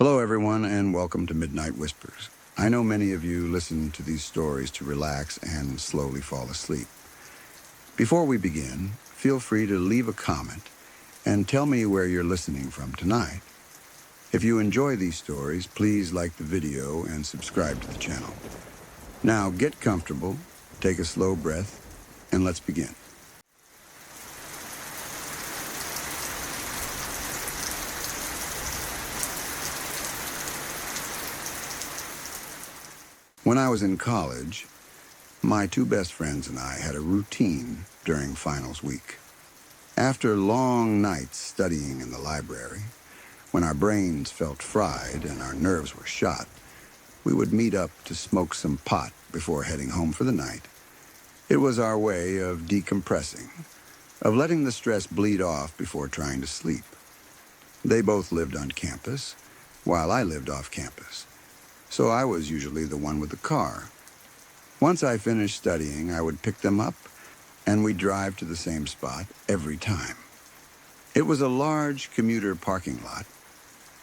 Hello, everyone, and welcome to Midnight Whispers. I know many of you listen to these stories to relax and slowly fall asleep. Before we begin, feel free to leave a comment and tell me where you're listening from tonight. If you enjoy these stories, please like the video and subscribe to the channel. Now, get comfortable, take a slow breath, and let's begin. When I was in college, my two best friends and I had a routine during finals week. After long nights studying in the library, when our brains felt fried and our nerves were shot, we would meet up to smoke some pot before heading home for the night. It was our way of decompressing, of letting the stress bleed off before trying to sleep. They both lived on campus, while I lived off campus, so I was usually the one with the car. Once I finished studying, I would pick them up, and we'd drive to the same spot every time. It was a large commuter parking lot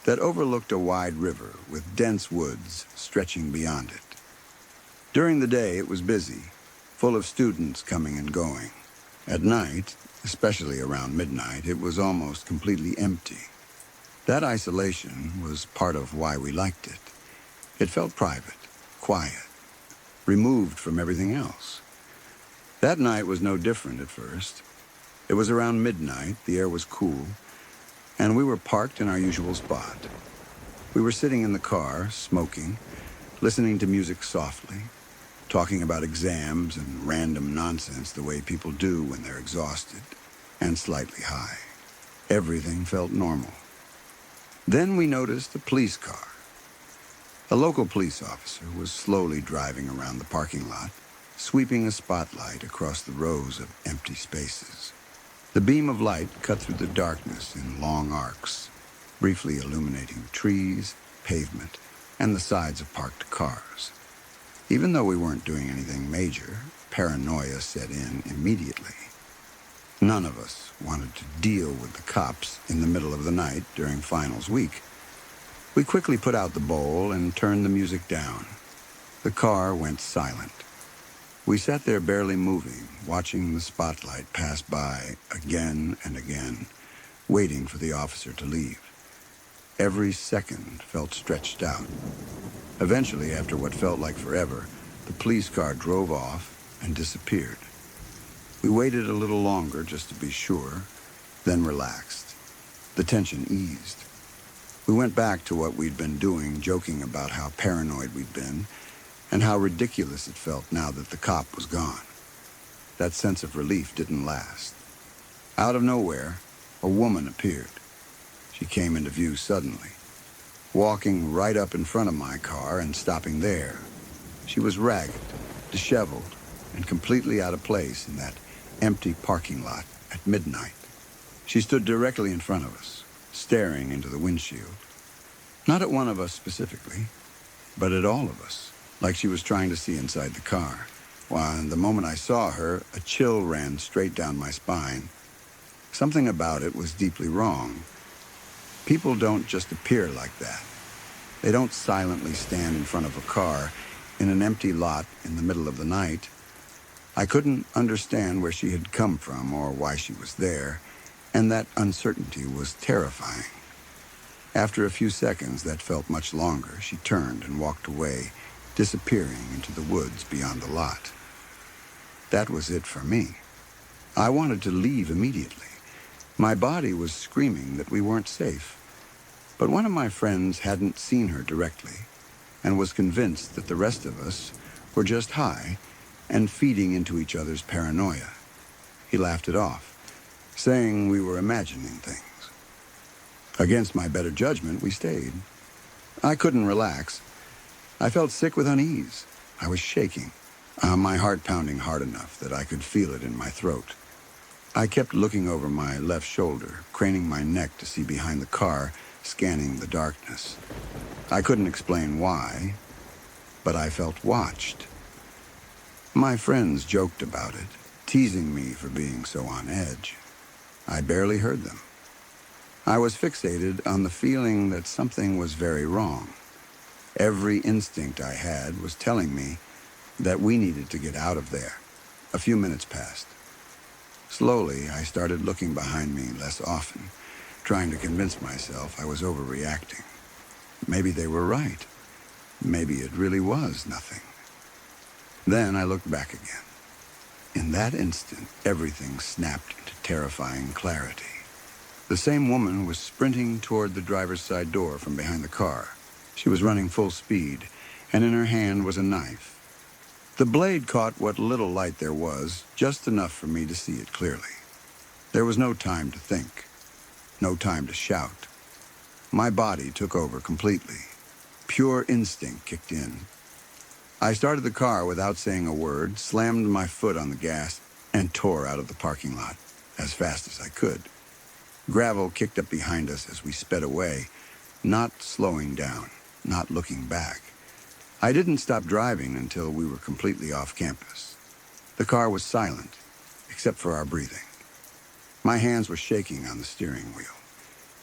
that overlooked a wide river with dense woods stretching beyond it. During the day, it was busy, full of students coming and going. At night, especially around midnight, it was almost completely empty. That isolation was part of why we liked it. It felt private, quiet, removed from everything else. That night was no different at first. It was around midnight, the air was cool, and we were parked in our usual spot. We were sitting in the car, smoking, listening to music softly, talking about exams and random nonsense the way people do when they're exhausted and slightly high. Everything felt normal. Then we noticed a police car. A local police officer was slowly driving around the parking lot, sweeping a spotlight across the rows of empty spaces. The beam of light cut through the darkness in long arcs, briefly illuminating trees, pavement, and the sides of parked cars. Even though we weren't doing anything major, paranoia set in immediately. None of us wanted to deal with the cops in the middle of the night during finals week. We quickly put out the bowl and turned the music down. The car went silent. We sat there barely moving, watching the spotlight pass by again and again, waiting for the officer to leave. Every second felt stretched out. Eventually, after what felt like forever, the police car drove off and disappeared. We waited a little longer just to be sure, then relaxed. The tension eased. We went back to what we'd been doing, joking about how paranoid we'd been and how ridiculous it felt now that the cop was gone. That sense of relief didn't last. Out of nowhere, a woman appeared. She came into view suddenly, walking right up in front of my car and stopping there. She was ragged, disheveled, and completely out of place in that empty parking lot at midnight. She stood directly in front of us, staring into the windshield. Not at one of us specifically, but at all of us, like she was trying to see inside the car. Why, the moment I saw her, a chill ran straight down my spine. Something about it was deeply wrong. People don't just appear like that. They don't silently stand in front of a car in an empty lot in the middle of the night. I couldn't understand where she had come from or why she was there, and that uncertainty was terrifying. After a few seconds that felt much longer, she turned and walked away, disappearing into the woods beyond the lot. That was it for me. I wanted to leave immediately. My body was screaming that we weren't safe. But one of my friends hadn't seen her directly and was convinced that the rest of us were just high and feeding into each other's paranoia. He laughed it off, saying we were imagining things. Against my better judgment, we stayed. I couldn't relax. I felt sick with unease. I was shaking, my heart pounding hard enough that I could feel it in my throat. I kept looking over my left shoulder, craning my neck to see behind the car, scanning the darkness. I couldn't explain why, but I felt watched. My friends joked about it, teasing me for being so on edge. I barely heard them. I was fixated on the feeling that something was very wrong. Every instinct I had was telling me that we needed to get out of there. A few minutes passed. Slowly, I started looking behind me less often, trying to convince myself I was overreacting. Maybe they were right. Maybe it really was nothing. Then I looked back again. In that instant, everything snapped into terrifying clarity. The same woman was sprinting toward the driver's side door from behind the car. She was running full speed, and in her hand was a knife. The blade caught what little light there was, just enough for me to see it clearly. There was no time to think, no time to shout. My body took over completely. Pure instinct kicked in. I started the car without saying a word, slammed my foot on the gas, and tore out of the parking lot as fast as I could. Gravel kicked up behind us as we sped away, not slowing down, not looking back. I didn't stop driving until we were completely off campus. The car was silent, except for our breathing. My hands were shaking on the steering wheel.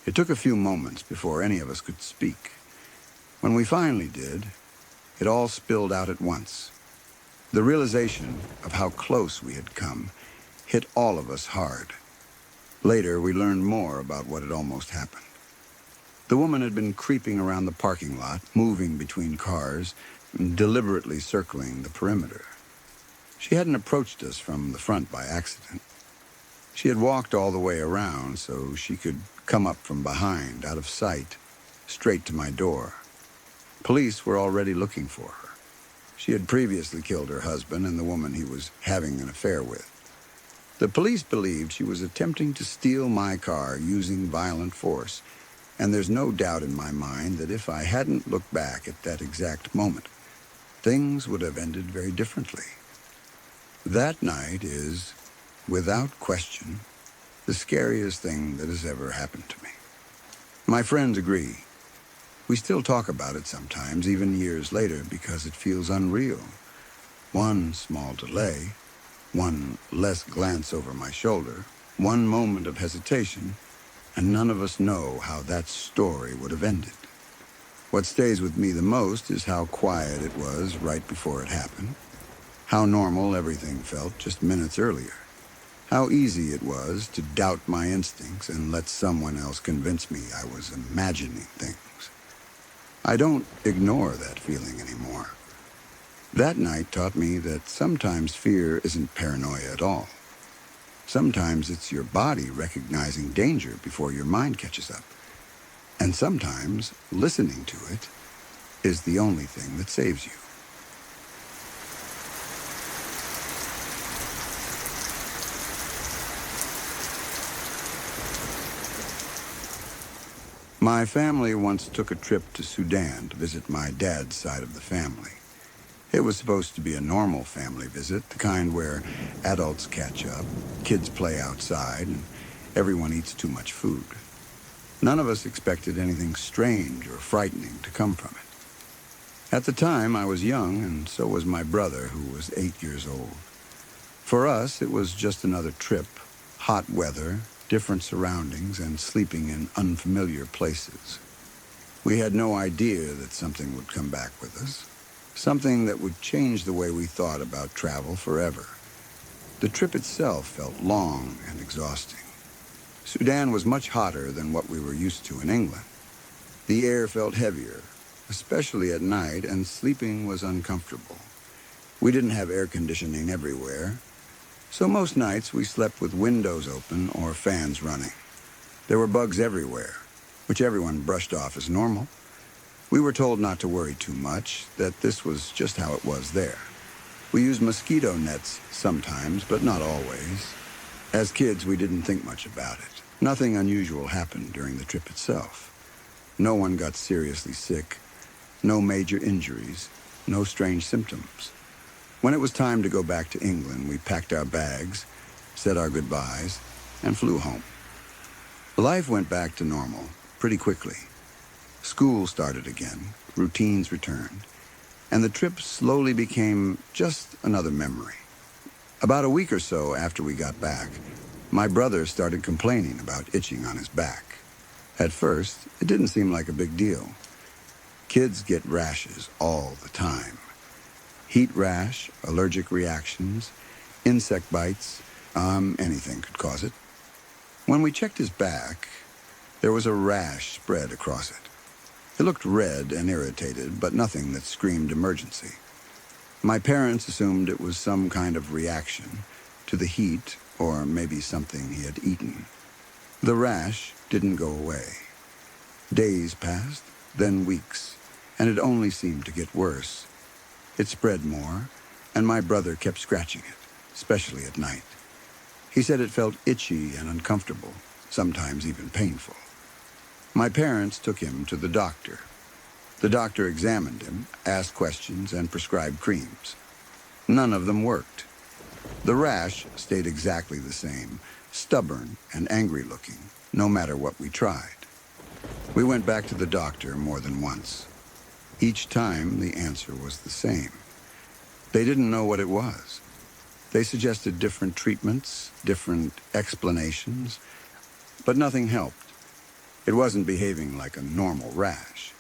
It took a few moments before any of us could speak. When we finally did, it all spilled out at once. The realization of how close we had come hit all of us hard. Later, we learned more about what had almost happened. The woman had been creeping around the parking lot, moving between cars, deliberately circling the perimeter. She hadn't approached us from the front by accident. She had walked all the way around so she could come up from behind, out of sight, straight to my door. Police were already looking for her. She had previously killed her husband and the woman he was having an affair with. The police believed she was attempting to steal my car using violent force, and there's no doubt in my mind that if I hadn't looked back at that exact moment, things would have ended very differently. That night is, without question, the scariest thing that has ever happened to me. My friends agree. We still talk about it sometimes, even years later, because it feels unreal. One small delay, one less glance over my shoulder, one moment of hesitation, and none of us know how that story would have ended. What stays with me the most is how quiet it was right before it happened, how normal everything felt just minutes earlier, how easy it was to doubt my instincts and let someone else convince me I was imagining things. I don't ignore that feeling anymore. That night taught me that sometimes fear isn't paranoia at all. Sometimes it's your body recognizing danger before your mind catches up. And sometimes listening to it is the only thing that saves you. My family once took a trip to Sudan to visit my dad's side of the family. It was supposed to be a normal family visit, the kind where adults catch up, kids play outside, and everyone eats too much food. None of us expected anything strange or frightening to come from it. At the time, I was young, and so was my brother, who was 8 years old. For us, it was just another trip, hot weather, different surroundings, and sleeping in unfamiliar places. We had no idea that something would come back with us. Something that would change the way we thought about travel forever. The trip itself felt long and exhausting. Sudan was much hotter than what we were used to in England. The air felt heavier, especially at night, and sleeping was uncomfortable. We didn't have air conditioning everywhere, so most nights we slept with windows open or fans running. There were bugs everywhere, which everyone brushed off as normal. We were told not to worry too much, that this was just how it was there. We used mosquito nets sometimes, but not always. As kids, we didn't think much about it. Nothing unusual happened during the trip itself. No one got seriously sick, no major injuries, no strange symptoms. When it was time to go back to England, we packed our bags, said our goodbyes, and flew home. Life went back to normal pretty quickly. School started again, routines returned, and the trip slowly became just another memory. About a week or so after we got back, my brother started complaining about itching on his back. At first, it didn't seem like a big deal. Kids get rashes all the time. Heat rash, allergic reactions, insect bites, anything could cause it. When we checked his back, there was a rash spread across it. It looked red and irritated, but nothing that screamed emergency. My parents assumed it was some kind of reaction to the heat or maybe something he had eaten. The rash didn't go away. Days passed, then weeks, and it only seemed to get worse. It spread more, and my brother kept scratching it, especially at night. He said it felt itchy and uncomfortable, sometimes even painful. My parents took him to the doctor. The doctor examined him, asked questions, and prescribed creams. None of them worked. The rash stayed exactly the same, stubborn and angry looking, no matter what we tried. We went back to the doctor more than once. Each time, the answer was the same. They didn't know what it was. They suggested different treatments, different explanations, but nothing helped. It wasn't behaving like a normal rash.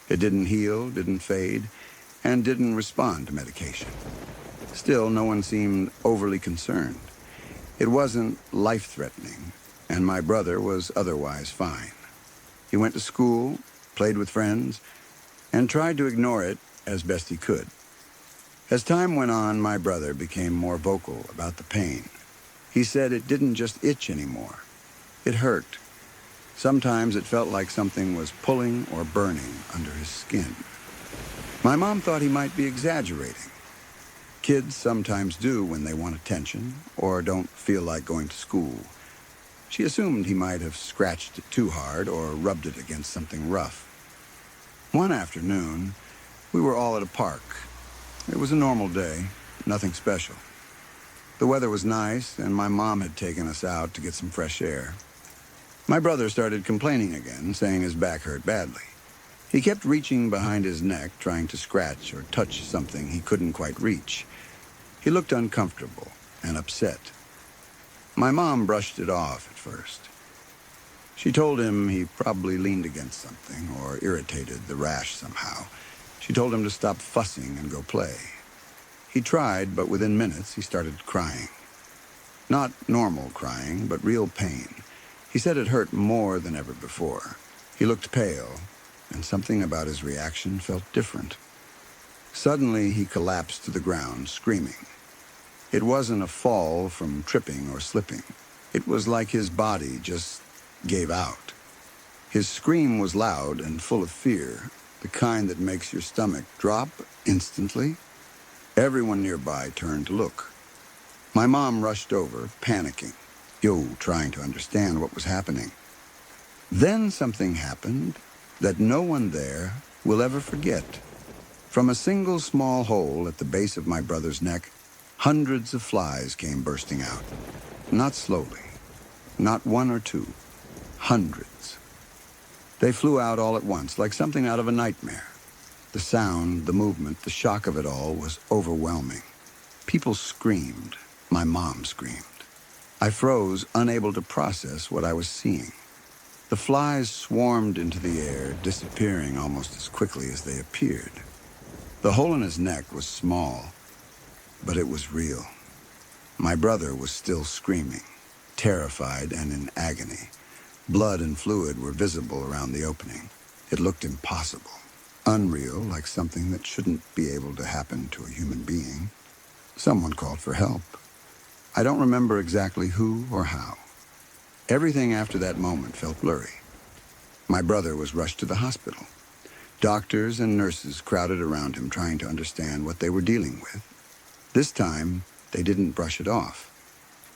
It didn't heal, didn't fade, and didn't respond to medication. Still, no one seemed overly concerned. It wasn't life-threatening, and my brother was otherwise fine. He went to school, played with friends, and tried to ignore it as best he could. As time went on, my brother became more vocal about the pain. He said it didn't just itch anymore. It hurt. Sometimes it felt like something was pulling or burning under his skin. My mom thought he might be exaggerating. Kids sometimes do when they want attention or don't feel like going to school. She assumed he might have scratched it too hard or rubbed it against something rough. One afternoon, we were all at a park. It was a normal day, nothing special. The weather was nice, and my mom had taken us out to get some fresh air. My brother started complaining again, saying his back hurt badly. He kept reaching behind his neck, trying to scratch or touch something he couldn't quite reach. He looked uncomfortable and upset. My mom brushed it off at first. She told him he probably leaned against something or irritated the rash somehow. She told him to stop fussing and go play. He tried, but within minutes he started crying. Not normal crying, but real pain. He said it hurt more than ever before. He looked pale, and something about his reaction felt different. Suddenly, he collapsed to the ground, screaming. It wasn't a fall from tripping or slipping. It was like his body just gave out. His scream was loud and full of fear, the kind that makes your stomach drop instantly. Everyone nearby turned to look. My mom rushed over, panicking, trying to understand what was happening. Then something happened that no one there will ever forget. From a single small hole at the base of my brother's neck, hundreds of flies came bursting out. Not slowly, not one or two, hundreds. They flew out all at once, like something out of a nightmare. The sound, the movement, the shock of it all was overwhelming. People screamed. My mom screamed. I froze, unable to process what I was seeing. The flies swarmed into the air, disappearing almost as quickly as they appeared. The hole in his neck was small, but it was real. My brother was still screaming, terrified and in agony. Blood and fluid were visible around the opening. It looked impossible, unreal, like something that shouldn't be able to happen to a human being. Someone called for help. I don't remember exactly who or how. Everything after that moment felt blurry. My brother was rushed to the hospital. Doctors and nurses crowded around him trying to understand what they were dealing with. This time, they didn't brush it off.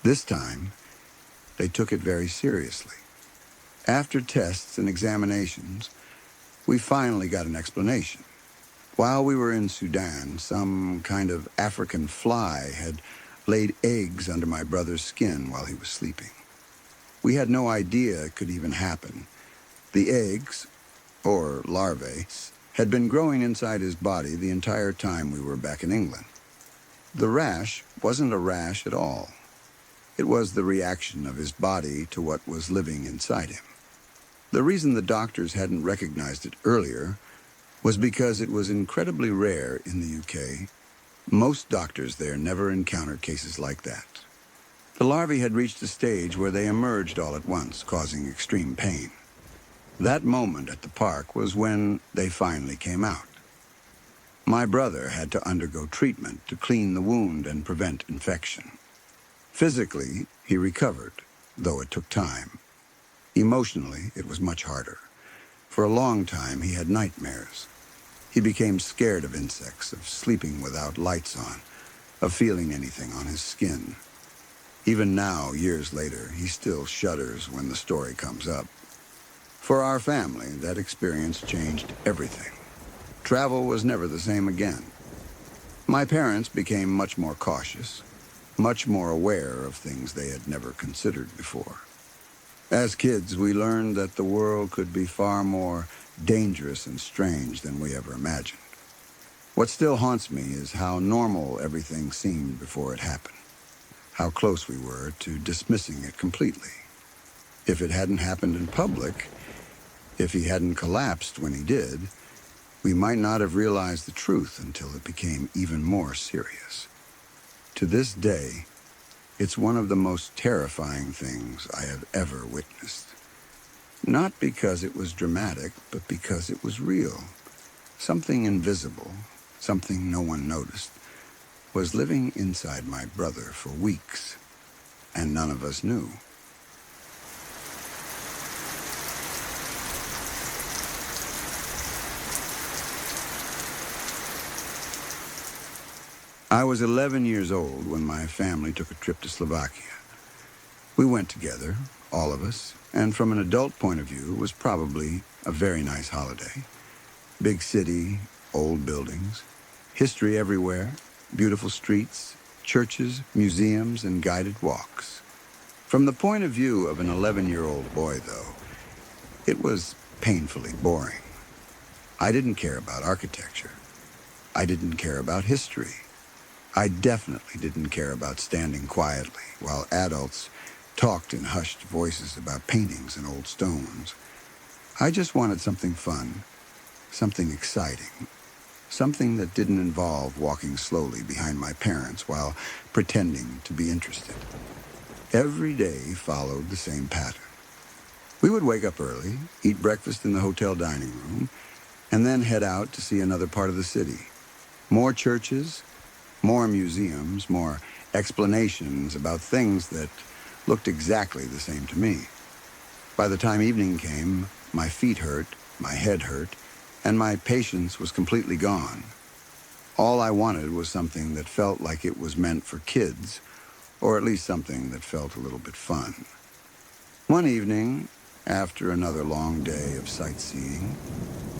This time, they took it very seriously. After tests and examinations, we finally got an explanation. While we were in Sudan, some kind of African fly had laid eggs under my brother's skin while he was sleeping. We had no idea it could even happen. The eggs, or larvae, had been growing inside his body the entire time we were back in England. The rash wasn't a rash at all. It was the reaction of his body to what was living inside him. The reason the doctors hadn't recognized it earlier was because it was incredibly rare in the UK. Most doctors there never encounter cases like that. The larvae had reached a stage where they emerged all at once, causing extreme pain. That moment at the park was when they finally came out. My brother had to undergo treatment to clean the wound and prevent infection. Physically, he recovered, though it took time. Emotionally, it was much harder. For a long time, he had nightmares. He became scared of insects, of sleeping without lights on, of feeling anything on his skin. Even now, years later, he still shudders when the story comes up. For our family, that experience changed everything. Travel was never the same again. My parents became much more cautious, much more aware of things they had never considered before. As kids, we learned that the world could be far more dangerous and strange than we ever imagined. What still haunts me is how normal everything seemed before it happened, how close we were to dismissing it completely. If it hadn't happened in public, if he hadn't collapsed when he did, we might not have realized the truth until it became even more serious. To this day, it's one of the most terrifying things I have ever witnessed. Not because it was dramatic, but because it was real. Something invisible, something no one noticed, was living inside my brother for weeks, and none of us knew. I was 11 years old when my family took a trip to Slovakia. We went together, all of us, and from an adult point of view, it was probably a very nice holiday. Big city, old buildings, history everywhere, beautiful streets, churches, museums, and guided walks. From the point of view of an 11-year-old boy, though, it was painfully boring. I didn't care about architecture. I didn't care about history. I definitely didn't care about standing quietly while adults talked in hushed voices about paintings and old stones. I just wanted something fun, something exciting, something that didn't involve walking slowly behind my parents while pretending to be interested. Every day followed the same pattern. We would wake up early, eat breakfast in the hotel dining room, and then head out to see another part of the city. More churches, more museums, more explanations about things that looked exactly the same to me. By the time evening came, my feet hurt, my head hurt, and my patience was completely gone. All I wanted was something that felt like it was meant for kids, or at least something that felt a little bit fun. One evening, after another long day of sightseeing,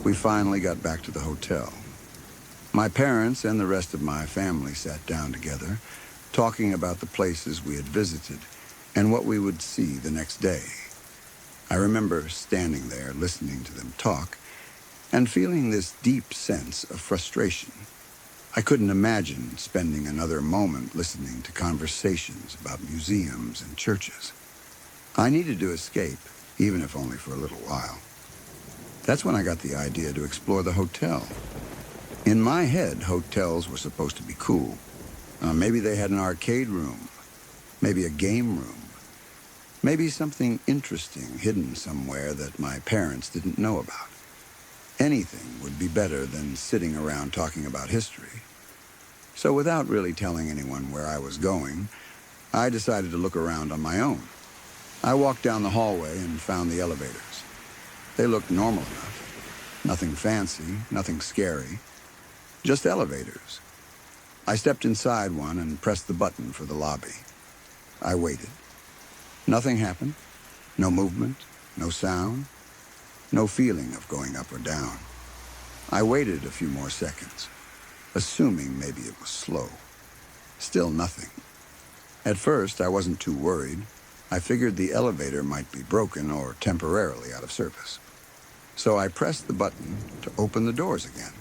we finally got back to the hotel. My parents and the rest of my family sat down together, talking about the places we had visited and what we would see the next day. I remember standing there listening to them talk and feeling this deep sense of frustration. I couldn't imagine spending another moment listening to conversations about museums and churches. I needed to escape, even if only for a little while. That's when I got the idea to explore the hotel. In my head, hotels were supposed to be cool. Maybe they had an arcade room, maybe a game room, maybe something interesting hidden somewhere that my parents didn't know about. Anything would be better than sitting around talking about history. So without really telling anyone where I was going, I decided to look around on my own. I walked down the hallway and found the elevators. They looked normal enough. Nothing fancy, nothing scary. Just elevators. I stepped inside one and pressed the button for the lobby. I waited. Nothing happened. No movement, no sound, no feeling of going up or down. I waited a few more seconds, assuming maybe it was slow. Still nothing. At first, I wasn't too worried. I figured the elevator might be broken or temporarily out of service. So I pressed the button to open the doors again.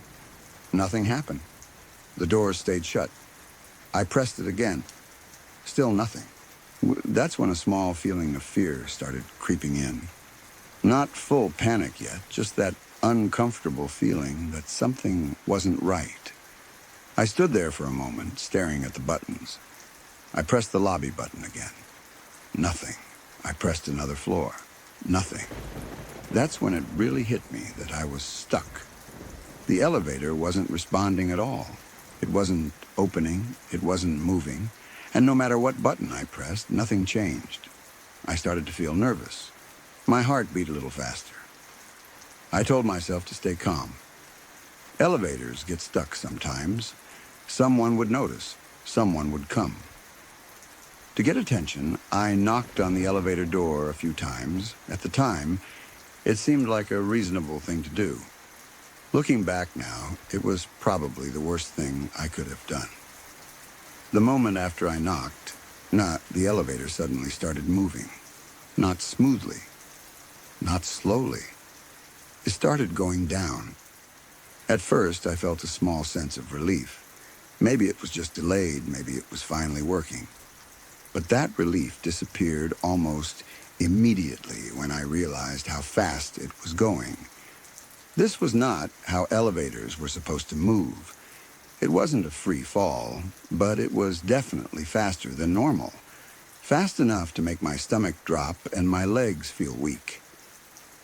Nothing happened. The doors stayed shut. I pressed it again. Still nothing. That's when a small feeling of fear started creeping in. Not full panic yet, just that uncomfortable feeling that something wasn't right. I stood there for a moment, staring at the buttons. I pressed the lobby button again. Nothing. I pressed another floor. Nothing. That's when it really hit me that I was stuck. The elevator wasn't responding at all. It wasn't opening, it wasn't moving, and no matter what button I pressed, nothing changed. I started to feel nervous. My heart beat a little faster. I told myself to stay calm. Elevators get stuck sometimes. Someone would notice. Someone would come. To get attention, I knocked on the elevator door a few times. At the time, it seemed like a reasonable thing to do. Looking back now, it was probably the worst thing I could have done. The moment after I knocked, the elevator suddenly started moving. Not smoothly, not slowly. It started going down. At first, I felt a small sense of relief. Maybe it was just delayed, maybe it was finally working. But that relief disappeared almost immediately when I realized how fast it was going. This was not how elevators were supposed to move. It wasn't a free fall, but it was definitely faster than normal. Fast enough to make my stomach drop and my legs feel weak.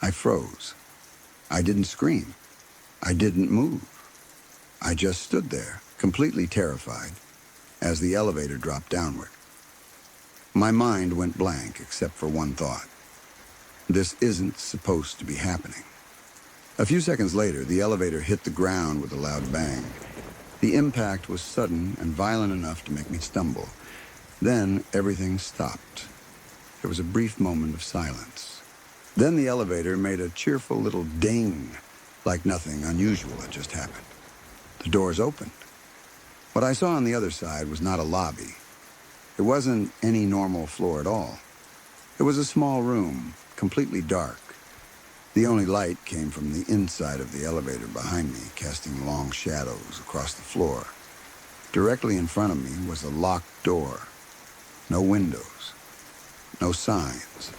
I froze. I didn't scream. I didn't move. I just stood there, completely terrified, as the elevator dropped downward. My mind went blank except for one thought. This isn't supposed to be happening. A few seconds later, the elevator hit the ground with a loud bang. The impact was sudden and violent enough to make me stumble. Then everything stopped. There was a brief moment of silence. Then the elevator made a cheerful little ding, like nothing unusual had just happened. The doors opened. What I saw on the other side was not a lobby. It wasn't any normal floor at all. It was a small room, completely dark. The only light came from the inside of the elevator behind me, casting long shadows across the floor. Directly in front of me was a locked door. No windows. No signs.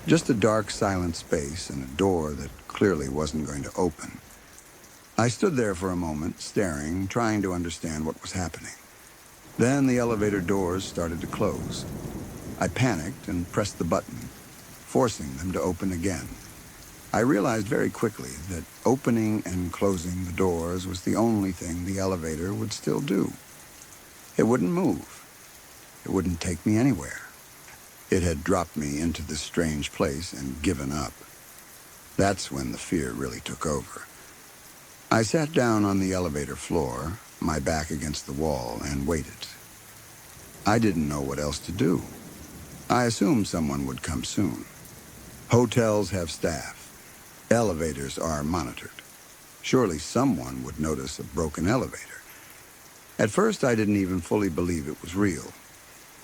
Just a dark, silent space and a door that clearly wasn't going to open. I stood there for a moment, staring, trying to understand what was happening. Then the elevator doors started to close. I panicked and pressed the button, forcing them to open again. I realized very quickly that opening and closing the doors was the only thing the elevator would still do. It wouldn't move. It wouldn't take me anywhere. It had dropped me into this strange place and given up. That's when the fear really took over. I sat down on the elevator floor, my back against the wall, and waited. I didn't know what else to do. I assumed someone would come soon. Hotels have staff. Elevators are monitored. Surely someone would notice a broken elevator. At first, I didn't even fully believe it was real.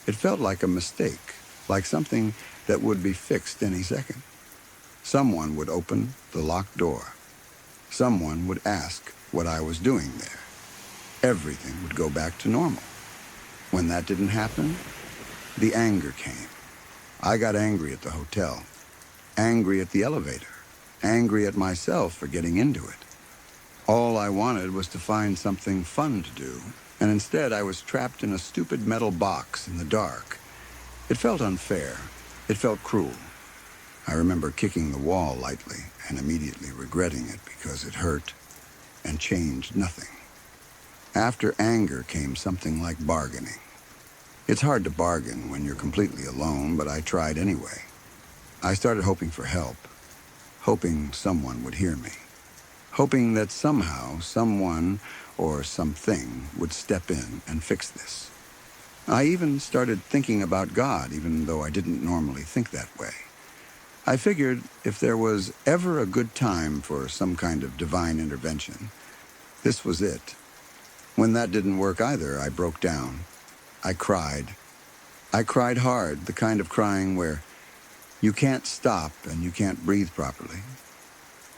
It felt like a mistake, like something that would be fixed any second. Someone would open the locked door. Someone would ask what I was doing there. Everything would go back to normal. When that didn't happen, the anger came. I got angry at the hotel, angry at the elevator, angry at myself for getting into it. All I wanted was to find something fun to do, and instead I was trapped in a stupid metal box in the dark. It felt unfair. It felt cruel. I remember kicking the wall lightly and immediately regretting it because it hurt and changed nothing. After anger came something like bargaining. It's hard to bargain when you're completely alone, but I tried anyway. I started hoping for help, hoping someone would hear me, hoping that somehow someone or something would step in and fix this. I even started thinking about God, even though I didn't normally think that way. I figured if there was ever a good time for some kind of divine intervention, this was it. When that didn't work either, I broke down. I cried. I cried hard, the kind of crying where you can't stop and you can't breathe properly.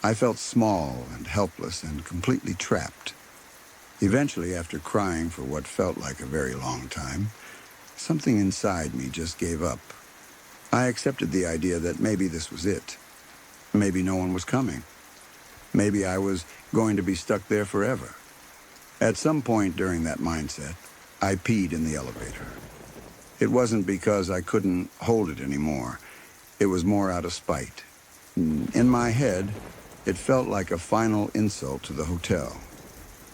I felt small and helpless and completely trapped. Eventually, after crying for what felt like a very long time, something inside me just gave up. I accepted the idea that maybe this was it. Maybe no one was coming. Maybe I was going to be stuck there forever. At some point during that mindset, I peed in the elevator. It wasn't because I couldn't hold it anymore. It was more out of spite. In my head, it felt like a final insult to the hotel.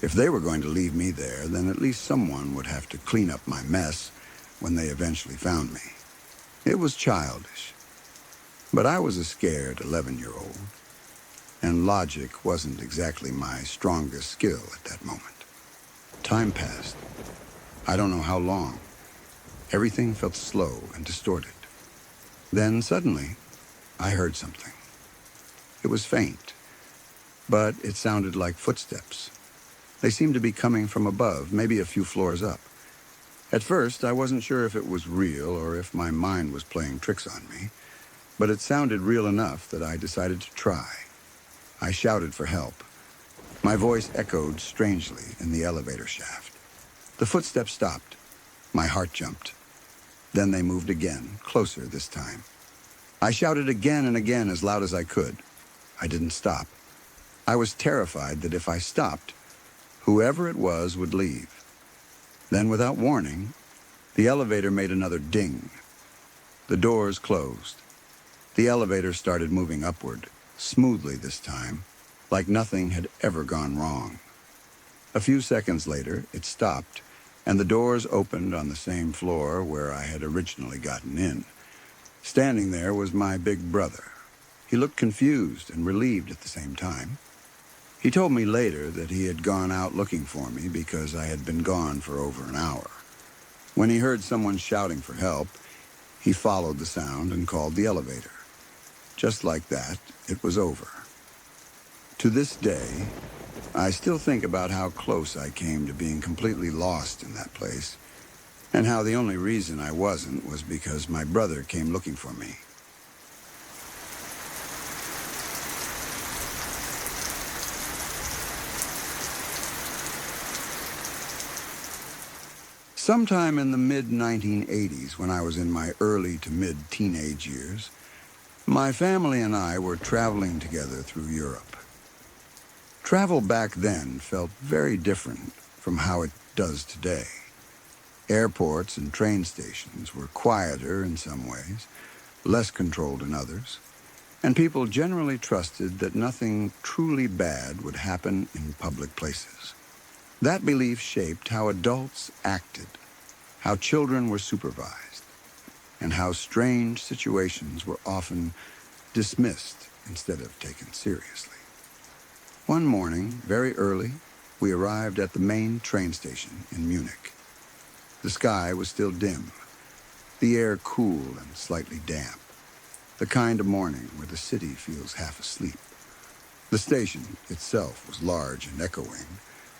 If they were going to leave me there, then at least someone would have to clean up my mess when they eventually found me. It was childish. But I was a scared 11-year-old, and logic wasn't exactly my strongest skill at that moment. Time passed. I don't know how long. Everything felt slow and distorted. Then suddenly, I heard something. It was faint, but it sounded like footsteps. They seemed to be coming from above, maybe a few floors up. At first, I wasn't sure if it was real or if my mind was playing tricks on me, but it sounded real enough that I decided to try. I shouted for help. My voice echoed strangely in the elevator shaft. The footsteps stopped. My heart jumped. Then they moved again, closer this time. I shouted again and again as loud as I could. I didn't stop. I was terrified that if I stopped, whoever it was would leave. Then, without warning, the elevator made another ding. The doors closed. The elevator started moving upward, smoothly this time, like nothing had ever gone wrong. A few seconds later, it stopped, and the doors opened on the same floor where I had originally gotten in. Standing there was my big brother. He looked confused and relieved at the same time. He told me later that he had gone out looking for me because I had been gone for over an hour. When he heard someone shouting for help, he followed the sound and called the elevator. Just like that, it was over. To this day, I still think about how close I came to being completely lost in that place, and how the only reason I wasn't was because my brother came looking for me. Sometime in the mid-1980s, when I was in my early to mid-teenage years, my family and I were traveling together through Europe. Travel back then felt very different from how it does today. Airports and train stations were quieter in some ways, less controlled in others, and people generally trusted that nothing truly bad would happen in public places. That belief shaped how adults acted, how children were supervised, and how strange situations were often dismissed instead of taken seriously. One morning, very early, we arrived at the main train station in Munich. The sky was still dim, the air cool and slightly damp, the kind of morning where the city feels half asleep. The station itself was large and echoing,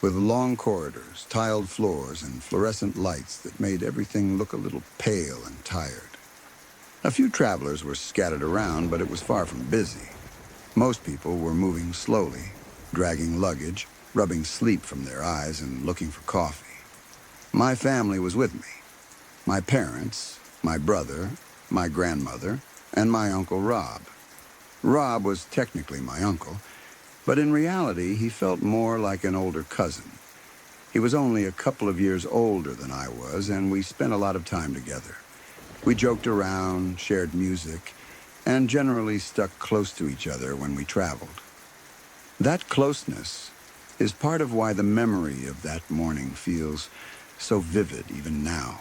with long corridors, tiled floors, and fluorescent lights that made everything look a little pale and tired. A few travelers were scattered around, but it was far from busy. Most people were moving slowly, dragging luggage, rubbing sleep from their eyes, and looking for coffee. My family was with me. My parents, my brother, my grandmother, and my Uncle Rob. Rob was technically my uncle, but in reality, he felt more like an older cousin. He was only a couple of years older than I was, and we spent a lot of time together. We joked around, shared music, and generally stuck close to each other when we traveled. That closeness is part of why the memory of that morning feels so vivid even now.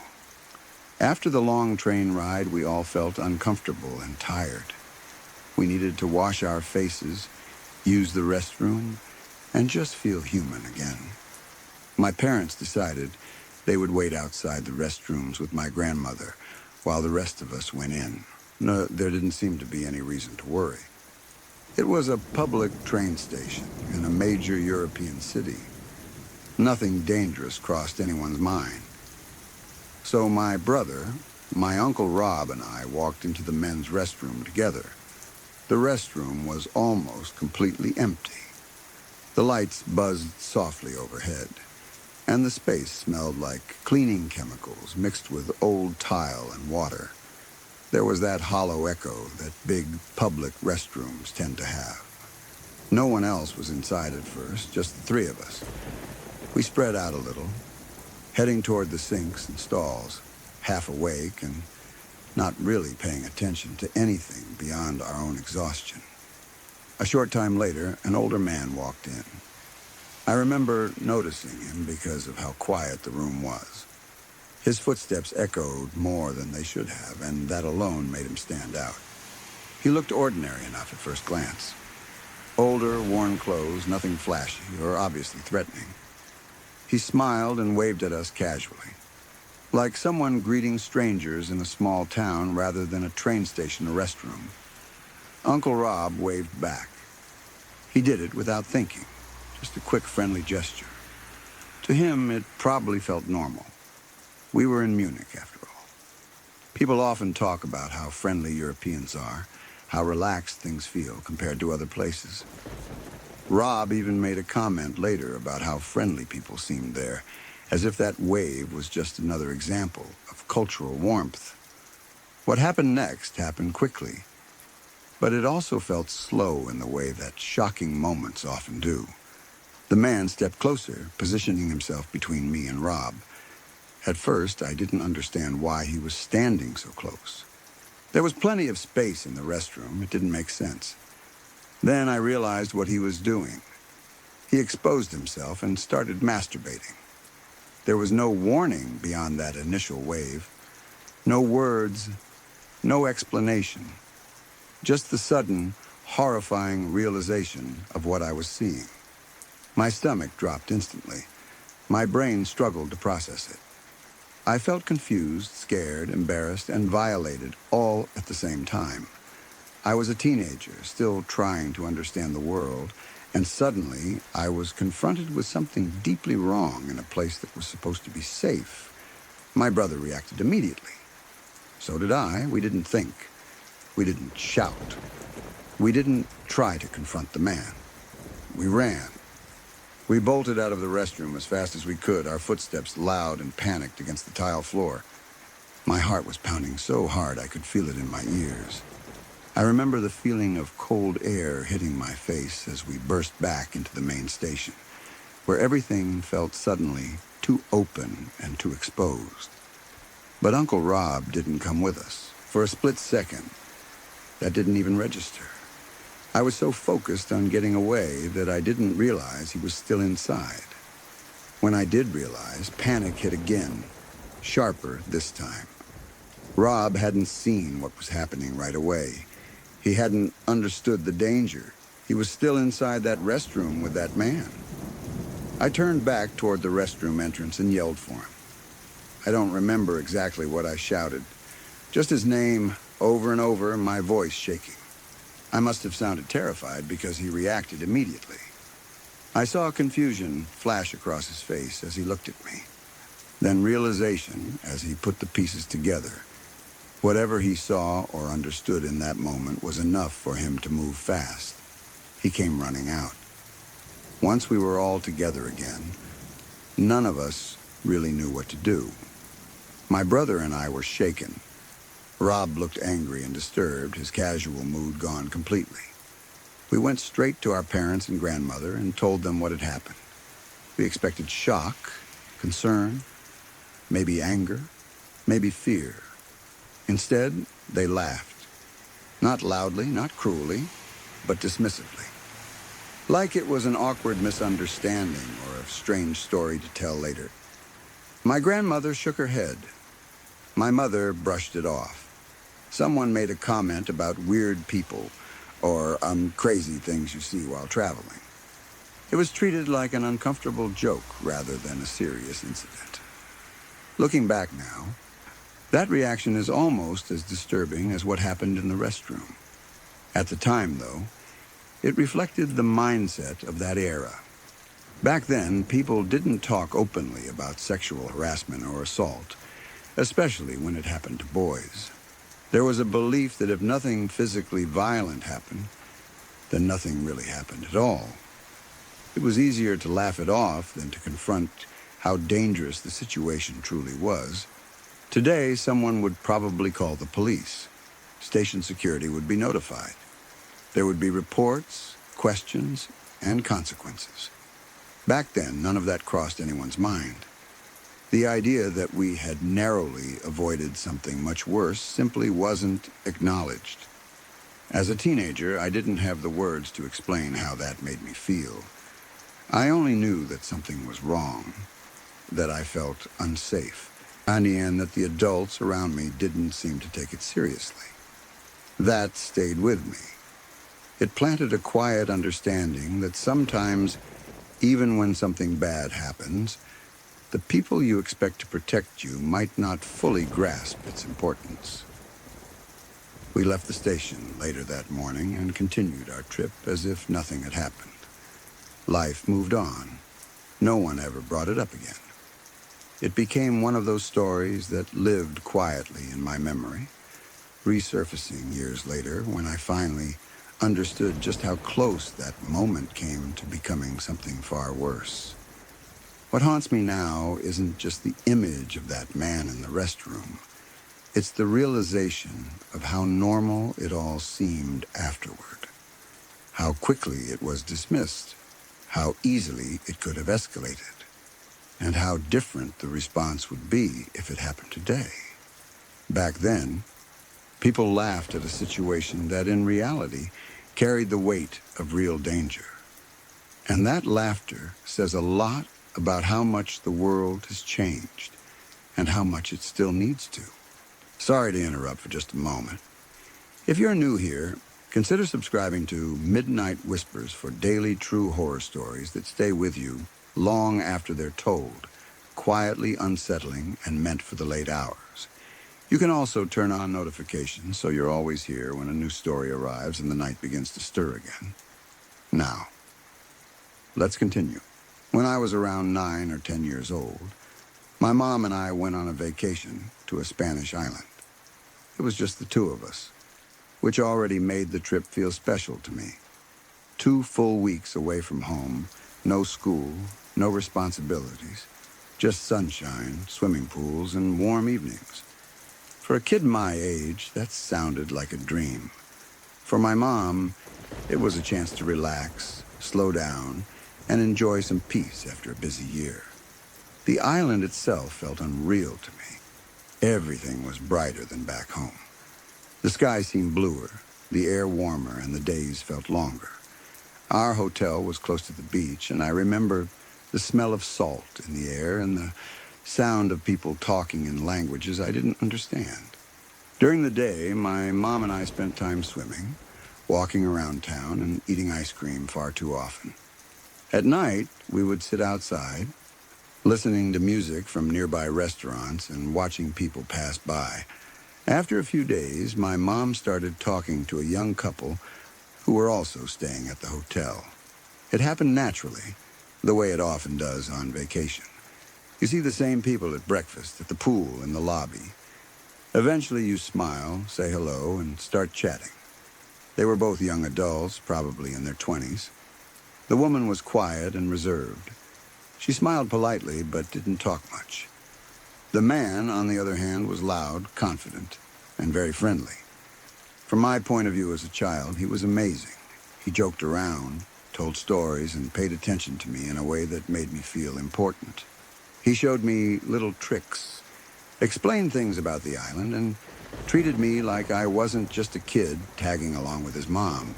After the long train ride, we all felt uncomfortable and tired. We needed to wash our faces, use the restroom, and just feel human again. My parents decided they would wait outside the restrooms with my grandmother while the rest of us went in. No, there didn't seem to be any reason to worry. It was a public train station in a major European city. Nothing dangerous crossed anyone's mind. So my brother, my Uncle Rob, and I walked into the men's restroom together. The restroom was almost completely empty. The lights buzzed softly overhead, and the space smelled like cleaning chemicals mixed with old tile and water. There was that hollow echo that big public restrooms tend to have. No one else was inside at first, just the three of us. We spread out a little, heading toward the sinks and stalls, half awake and not really paying attention to anything beyond our own exhaustion. A short time later, an older man walked in. I remember noticing him because of how quiet the room was. His footsteps echoed more than they should have, and that alone made him stand out. He looked ordinary enough at first glance. Older, worn clothes, nothing flashy or obviously threatening. He smiled and waved at us casually, like someone greeting strangers in a small town rather than a train station or restroom. Uncle Rob waved back. He did it without thinking, just a quick friendly gesture. To him, it probably felt normal. We were in Munich, after all. People often talk about how friendly Europeans are, how relaxed things feel compared to other places. Rob even made a comment later about how friendly people seemed there, as if that wave was just another example of cultural warmth. What happened next happened quickly, but it also felt slow in the way that shocking moments often do. The man stepped closer, positioning himself between me and Rob. At first, I didn't understand why he was standing so close. There was plenty of space in the restroom. It didn't make sense. Then I realized what he was doing. He exposed himself and started masturbating. There was no warning beyond that initial wave. No words, no explanation. Just the sudden, horrifying realization of what I was seeing. My stomach dropped instantly. My brain struggled to process it. I felt confused, scared, embarrassed, and violated all at the same time. I was a teenager, still trying to understand the world, and suddenly I was confronted with something deeply wrong in a place that was supposed to be safe. My brother reacted immediately. So did I. We didn't think. We didn't shout. We didn't try to confront the man. We ran. We bolted out of the restroom as fast as we could, our footsteps loud and panicked against the tile floor. My heart was pounding so hard I could feel it in my ears. I remember the feeling of cold air hitting my face as we burst back into the main station, where everything felt suddenly too open and too exposed. But Uncle Rob didn't come with us. For a split second, that didn't even register. I was so focused on getting away that I didn't realize he was still inside. When I did realize, panic hit again, sharper this time. Rob hadn't seen what was happening right away. He hadn't understood the danger. He was still inside that restroom with that man. I turned back toward the restroom entrance and yelled for him. I don't remember exactly what I shouted, just his name over and over, my voice shaking. I must have sounded terrified because he reacted immediately. I saw confusion flash across his face as he looked at me. Then realization as he put the pieces together. Whatever he saw or understood in that moment was enough for him to move fast. He came running out. Once we were all together again, none of us really knew what to do. My brother and I were shaken. Rob looked angry and disturbed, his casual mood gone completely. We went straight to our parents and grandmother and told them what had happened. We expected shock, concern, maybe anger, maybe fear. Instead, they laughed. Not loudly, not cruelly, but dismissively. Like it was an awkward misunderstanding or a strange story to tell later. My grandmother shook her head. My mother brushed it off. Someone made a comment about weird people or crazy things you see while traveling. It was treated like an uncomfortable joke rather than a serious incident. Looking back now, that reaction is almost as disturbing as what happened in the restroom. At the time, though, it reflected the mindset of that era. Back then, people didn't talk openly about sexual harassment or assault, especially when it happened to boys. There was a belief that if nothing physically violent happened, then nothing really happened at all. It was easier to laugh it off than to confront how dangerous the situation truly was. Today, someone would probably call the police. station security would be notified. There would be reports, questions, and consequences. Back then, none of that crossed anyone's mind. The idea that we had narrowly avoided something much worse simply wasn't acknowledged. As a teenager, I didn't have the words to explain how that made me feel. I only knew that something was wrong, that I felt unsafe, and that the adults around me didn't seem to take it seriously. That stayed with me. It planted a quiet understanding that sometimes, even when something bad happens, the people you expect to protect you might not fully grasp its importance. We left the station later that morning and continued our trip as if nothing had happened. Life moved on. No one ever brought it up again. It became one of those stories that lived quietly in my memory, resurfacing years later when I finally understood just how close that moment came to becoming something far worse. What haunts me now isn't just the image of that man in the restroom. It's the realization of how normal it all seemed afterward, how quickly it was dismissed, how easily it could have escalated, and how different the response would be if it happened today. Back then, people laughed at a situation that in reality carried the weight of real danger. And that laughter says a lot about how much the world has changed and how much it still needs to. Sorry to interrupt for just a moment. If you're new here, consider subscribing to Midnight Whispers for daily true horror stories that stay with you long after they're told, quietly unsettling and meant for the late hours. You can also turn on notifications so you're always here when a new story arrives and the night begins to stir again. Now, let's continue. When I was around 9 or 10 years old, my mom and I went on a vacation to a Spanish island. It was just the two of us, which already made the trip feel special to me. 2 full weeks away from home, no school, no responsibilities, just sunshine, swimming pools, and warm evenings. For a kid my age, that sounded like a dream. For my mom, it was a chance to relax, slow down, and enjoy some peace after a busy year. The island itself felt unreal to me. Everything was brighter than back home. The sky seemed bluer, the air warmer, and the days felt longer. Our hotel was close to the beach, and I remember the smell of salt in the air and the sound of people talking in languages I didn't understand. During the day, my mom and I spent time swimming, walking around town, and eating ice cream far too often. At night, we would sit outside, listening to music from nearby restaurants and watching people pass by. After a few days, my mom started talking to a young couple who were also staying at the hotel. It happened naturally, the way it often does on vacation. You see the same people at breakfast, at the pool, in the lobby. Eventually you smile, say hello, and start chatting. They were both young adults, probably in their 20s. The woman was quiet and reserved. She smiled politely, but didn't talk much. The man, on the other hand, was loud, confident, and very friendly. From my point of view as a child, he was amazing. He joked around, told stories, and paid attention to me in a way that made me feel important. He showed me little tricks, explained things about the island, and treated me like I wasn't just a kid tagging along with his mom.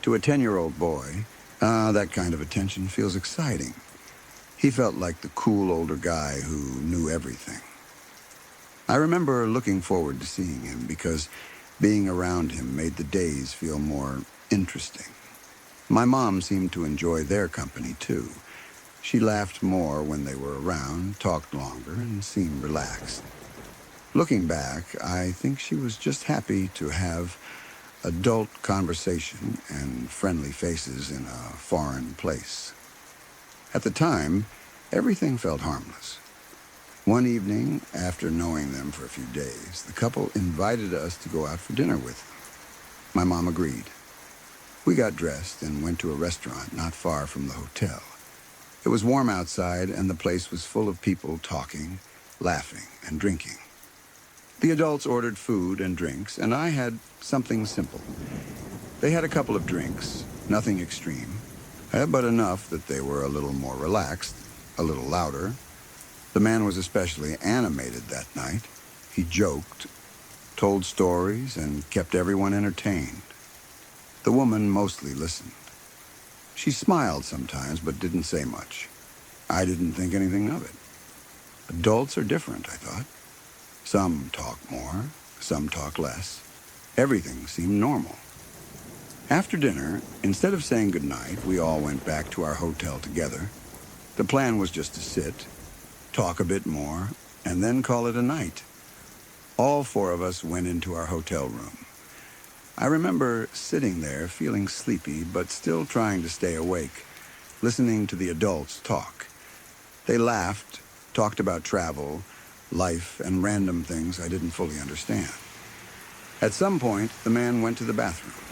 To a 10-year-old boy, that kind of attention feels exciting. He felt like the cool older guy who knew everything. I remember looking forward to seeing him because being around him made the days feel more interesting. My mom seemed to enjoy their company, too. She laughed more when they were around, talked longer, and seemed relaxed. Looking back, I think she was just happy to have adult conversation and friendly faces in a foreign place. At the time, everything felt harmless. One evening, after knowing them for a few days, the couple invited us to go out for dinner with them. My mom agreed. We got dressed and went to a restaurant not far from the hotel. It was warm outside, and the place was full of people talking, laughing, and drinking. The adults ordered food and drinks, and I had something simple. They had a couple of drinks, nothing extreme, but enough that they were a little more relaxed, a little louder. The man was especially animated that night. He joked, told stories, and kept everyone entertained. The woman mostly listened. She smiled sometimes, but didn't say much. I didn't think anything of it. Adults are different, I thought. Some talk more, some talk less. Everything seemed normal. After dinner, instead of saying goodnight, we all went back to our hotel together. The plan was just to sit, talk a bit more, and then call it a night. All four of us went into our hotel room. I remember sitting there feeling sleepy, but still trying to stay awake, listening to the adults talk. They laughed, talked about travel, life, and random things I didn't fully understand. At some point, the man went to the bathroom.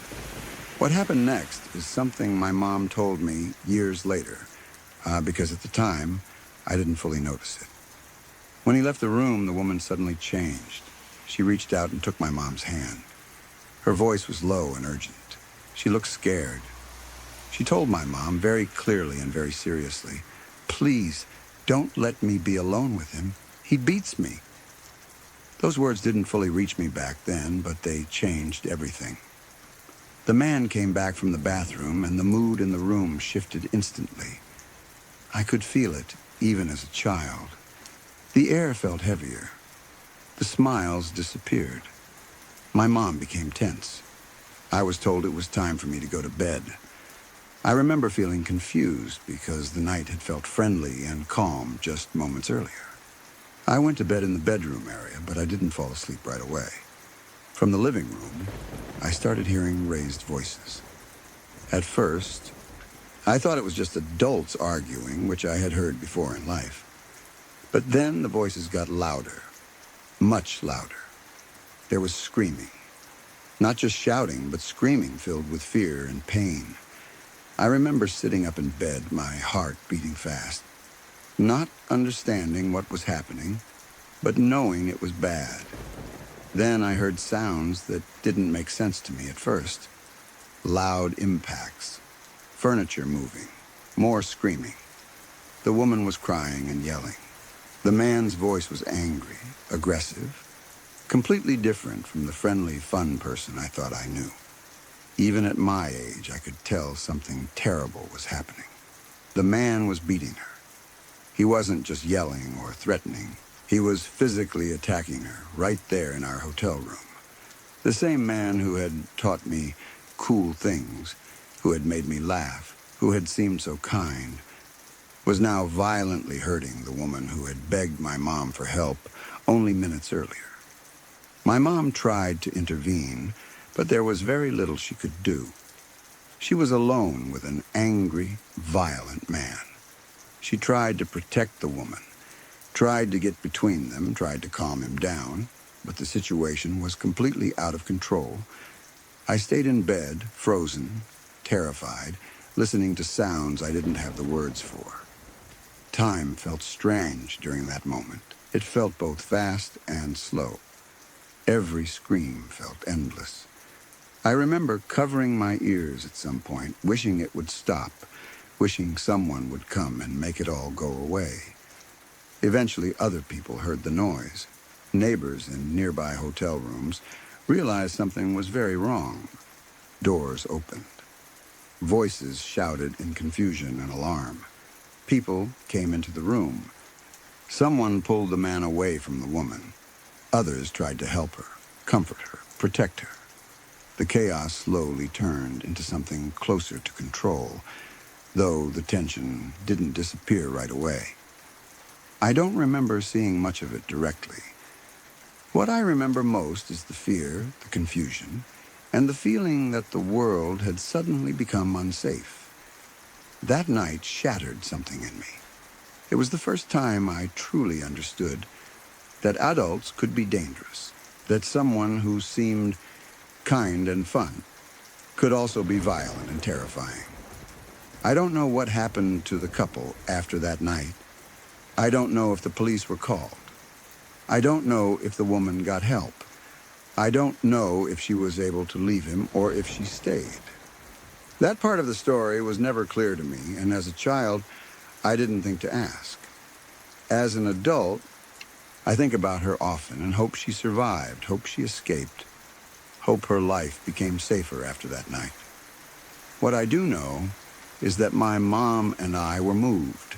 What happened next is something my mom told me years later, because at the time, I didn't fully notice it. When he left the room, the woman suddenly changed. She reached out and took my mom's hand. Her voice was low and urgent. She looked scared. She told my mom very clearly and very seriously, "Please, don't let me be alone with him. He beats me." Those words didn't fully reach me back then, but they changed everything. The man came back from the bathroom, and the mood in the room shifted instantly. I could feel it, even as a child. The air felt heavier. The smiles disappeared. My mom became tense. I was told it was time for me to go to bed. I remember feeling confused because the night had felt friendly and calm just moments earlier. I went to bed in the bedroom area, but I didn't fall asleep right away. From the living room, I started hearing raised voices. At first, I thought it was just adults arguing, which I had heard before in life. But then the voices got louder, much louder. There was screaming. Not just shouting, but screaming filled with fear and pain. I remember sitting up in bed, my heart beating fast, not understanding what was happening, but knowing it was bad. Then I heard sounds that didn't make sense to me at first. Loud impacts, furniture moving, more screaming. The woman was crying and yelling. The man's voice was angry, aggressive, completely different from the friendly, fun person I thought I knew. Even at my age, I could tell something terrible was happening. The man was beating her. He wasn't just yelling or threatening. He was physically attacking her right there in our hotel room. The same man who had taught me cool things, who had made me laugh, who had seemed so kind, was now violently hurting the woman who had begged my mom for help only minutes earlier. My mom tried to intervene, but there was very little she could do. She was alone with an angry, violent man. She tried to protect the woman, tried to get between them, tried to calm him down, but the situation was completely out of control. I stayed in bed, frozen, terrified, listening to sounds I didn't have the words for. Time felt strange during that moment. It felt both fast and slow. Every scream felt endless. I remember covering my ears at some point, wishing it would stop, wishing someone would come and make it all go away. Eventually, other people heard the noise. Neighbors in nearby hotel rooms realized something was very wrong. Doors opened. Voices shouted in confusion and alarm. People came into the room. Someone pulled the man away from the woman. Others tried to help her, comfort her, protect her. The chaos slowly turned into something closer to control, though the tension didn't disappear right away. I don't remember seeing much of it directly. What I remember most is the fear, the confusion, and the feeling that the world had suddenly become unsafe. That night shattered something in me. It was the first time I truly understood that adults could be dangerous, that someone who seemed kind and fun could also be violent and terrifying. I don't know what happened to the couple after that night. I don't know if the police were called. I don't know if the woman got help. I don't know if she was able to leave him or if she stayed. That part of the story was never clear to me, and as a child, I didn't think to ask. As an adult, I think about her often and hope she survived, hope she escaped, hope her life became safer after that night. What I do know is that my mom and I were moved.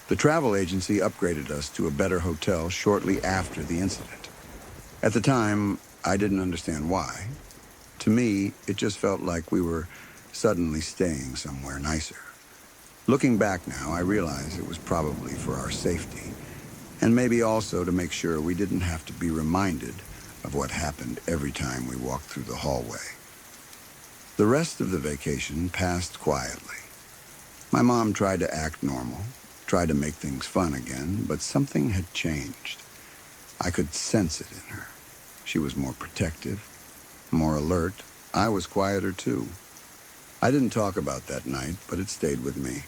The travel agency upgraded us to a better hotel shortly after the incident. At the time, I didn't understand why. To me, it just felt like we were suddenly staying somewhere nicer. Looking back now, I realize it was probably for our safety, and maybe also to make sure we didn't have to be reminded of what happened every time we walked through the hallway. The rest of the vacation passed quietly. My mom tried to act normal, tried to make things fun again, but something had changed. I could sense it in her. She was more protective, more alert. I was quieter too. I didn't talk about that night, but it stayed with me.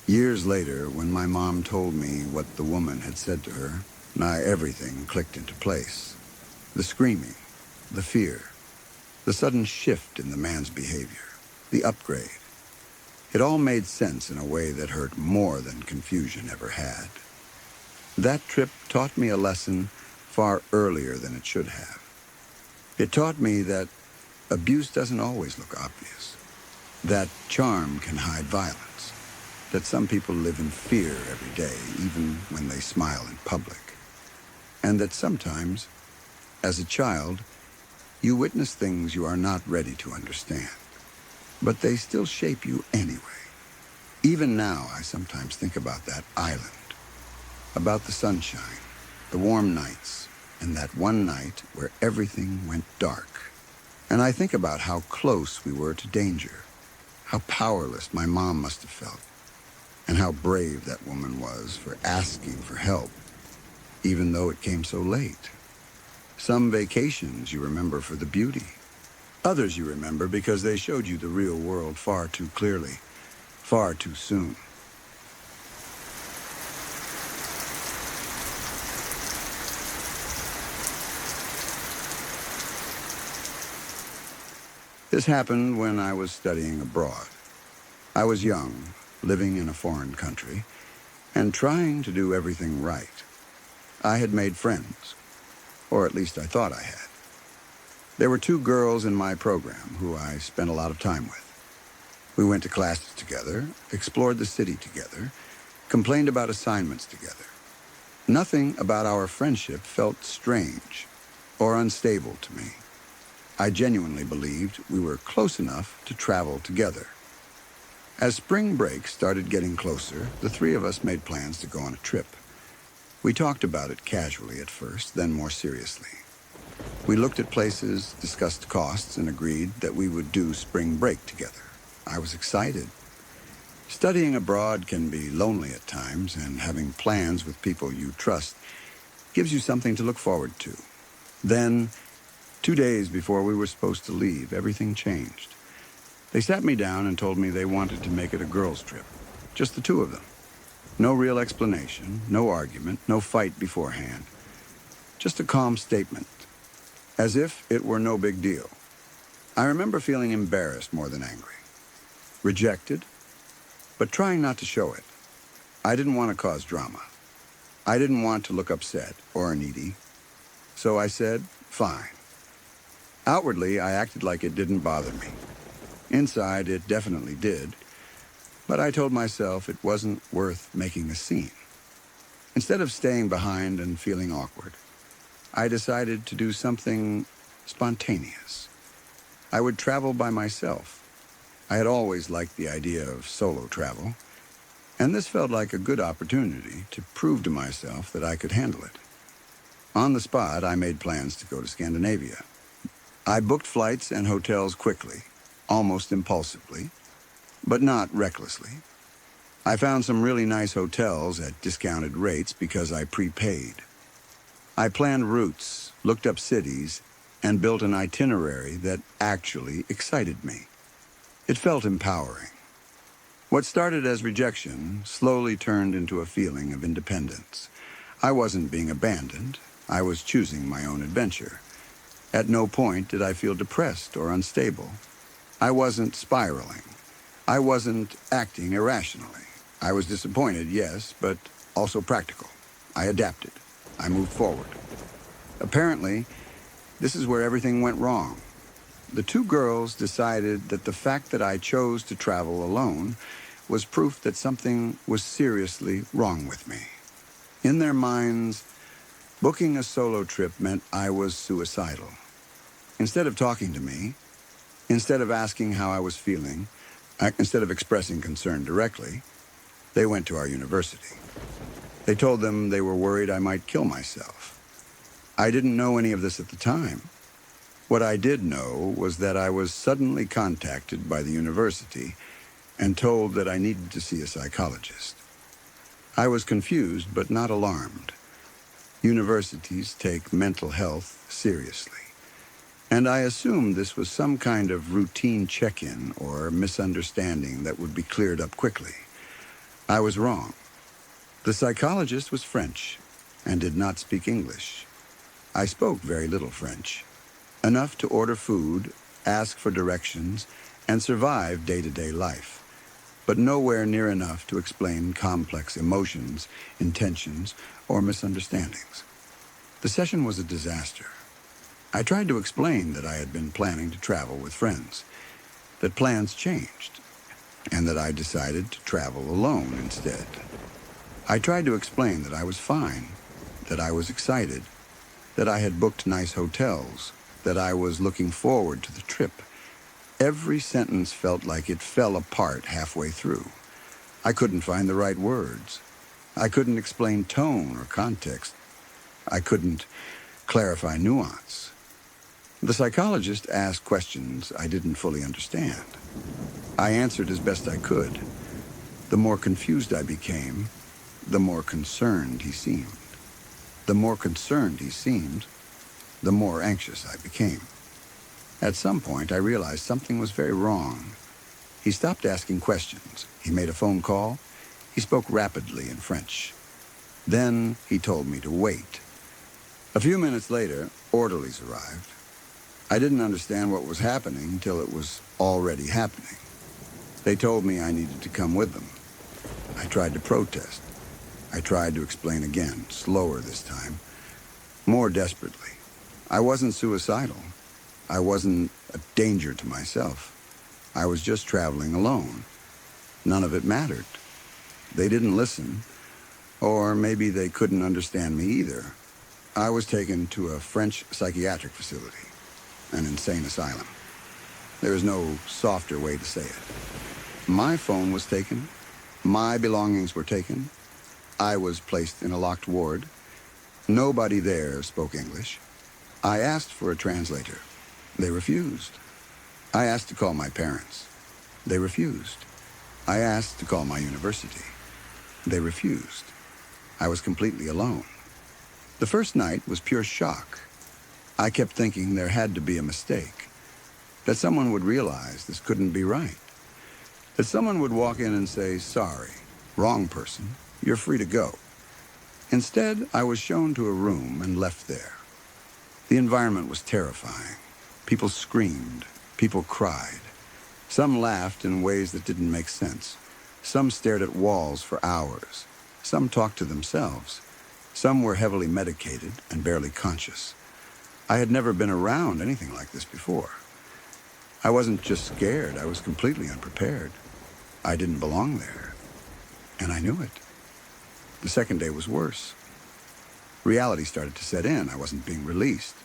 Years later, when my mom told me what the woman had said to her, everything clicked into place. The screaming, the fear, the sudden shift in the man's behavior, the upgrade. It all made sense in a way that hurt more than confusion ever had. That trip taught me a lesson far earlier than it should have. It taught me that abuse doesn't always look obvious, that charm can hide violence, that some people live in fear every day, even when they smile in public, and that sometimes, as a child, you witness things you are not ready to understand, but they still shape you anyway. Even now, I sometimes think about that island, about the sunshine, the warm nights, and that one night where everything went dark. And I think about how close we were to danger, how powerless my mom must have felt, and how brave that woman was for asking for help, even though it came so late. Some vacations you remember for the beauty. Others you remember because they showed you the real world far too clearly, far too soon. This happened when I was studying abroad. I was young, living in a foreign country, and trying to do everything right. I had made friends, or at least I thought I had. There were two girls in my program who I spent a lot of time with. We went to classes together, explored the city together, complained about assignments together. Nothing about our friendship felt strange or unstable to me. I genuinely believed we were close enough to travel together. As spring break started getting closer, the three of us made plans to go on a trip. We talked about it casually at first, then more seriously. We looked at places, discussed costs, and agreed that we would do spring break together. I was excited. Studying abroad can be lonely at times, and having plans with people you trust gives you something to look forward to. Then, 2 days before we were supposed to leave, everything changed. They sat me down and told me they wanted to make it a girls' trip, just the two of them. No real explanation, no argument, no fight beforehand. Just a calm statement, as if it were no big deal. I remember feeling embarrassed more than angry. Rejected, but trying not to show it. I didn't want to cause drama. I didn't want to look upset or needy. So I said, fine. Outwardly, I acted like it didn't bother me. Inside, it definitely did. But I told myself it wasn't worth making a scene. Instead of staying behind and feeling awkward, I decided to do something spontaneous. I would travel by myself. I had always liked the idea of solo travel, and this felt like a good opportunity to prove to myself that I could handle it. On the spot, I made plans to go to Scandinavia. I booked flights and hotels quickly, almost impulsively, but not recklessly. I found some really nice hotels at discounted rates because I prepaid. I planned routes, looked up cities, and built an itinerary that actually excited me. It felt empowering. What started as rejection slowly turned into a feeling of independence. I wasn't being abandoned. I was choosing my own adventure. At no point did I feel depressed or unstable. I wasn't spiraling. I wasn't acting irrationally. I was disappointed, yes, but also practical. I adapted. I moved forward. Apparently, this is where everything went wrong. The two girls decided that the fact that I chose to travel alone was proof that something was seriously wrong with me. In their minds, booking a solo trip meant I was suicidal. Instead of talking to me, instead of asking how I was feeling, instead of expressing concern directly, they went to our university. They told them they were worried I might kill myself. I didn't know any of this at the time. What I did know was that I was suddenly contacted by the university and told that I needed to see a psychologist. I was confused but not alarmed. Universities take mental health seriously, and I assumed this was some kind of routine check-in or misunderstanding that would be cleared up quickly. I was wrong. The psychologist was French and did not speak English. I spoke very little French, enough to order food, ask for directions, and survive day-to-day life, but nowhere near enough to explain complex emotions, intentions, or misunderstandings. The session was a disaster. I tried to explain that I had been planning to travel with friends, that plans changed, and that I decided to travel alone instead. I tried to explain that I was fine, that I was excited, that I had booked nice hotels, that I was looking forward to the trip. Every sentence felt like it fell apart halfway through. I couldn't find the right words. I couldn't explain tone or context. I couldn't clarify nuance. The psychologist asked questions I didn't fully understand. I answered as best I could. The more confused I became, the more concerned he seemed. The more concerned he seemed, the more anxious I became. At some point, I realized something was very wrong. He stopped asking questions. He made a phone call. He spoke rapidly in French. Then he told me to wait. A few minutes later, orderlies arrived. I didn't understand what was happening until it was already happening. They told me I needed to come with them. I tried to protest. I tried to explain again, slower this time, more desperately. I wasn't suicidal. I wasn't a danger to myself. I was just traveling alone. None of it mattered. They didn't listen, or maybe they couldn't understand me either. I was taken to a French psychiatric facility, an insane asylum. There is no softer way to say it. My phone was taken. My belongings were taken. I was placed in a locked ward. Nobody there spoke English. I asked for a translator. They refused. I asked to call my parents. They refused. I asked to call my university. They refused. I was completely alone. The first night was pure shock. I kept thinking there had to be a mistake, that someone would realize this couldn't be right, that someone would walk in and say, "Sorry, wrong person, you're free to go." Instead, I was shown to a room and left there. The environment was terrifying. People screamed. People cried. Some laughed in ways that didn't make sense. Some stared at walls for hours. Some talked to themselves. Some were heavily medicated and barely conscious. I had never been around anything like this before. I wasn't just scared, I was completely unprepared. I didn't belong there, and I knew it. The second day was worse. Reality started to set in. I wasn't being released.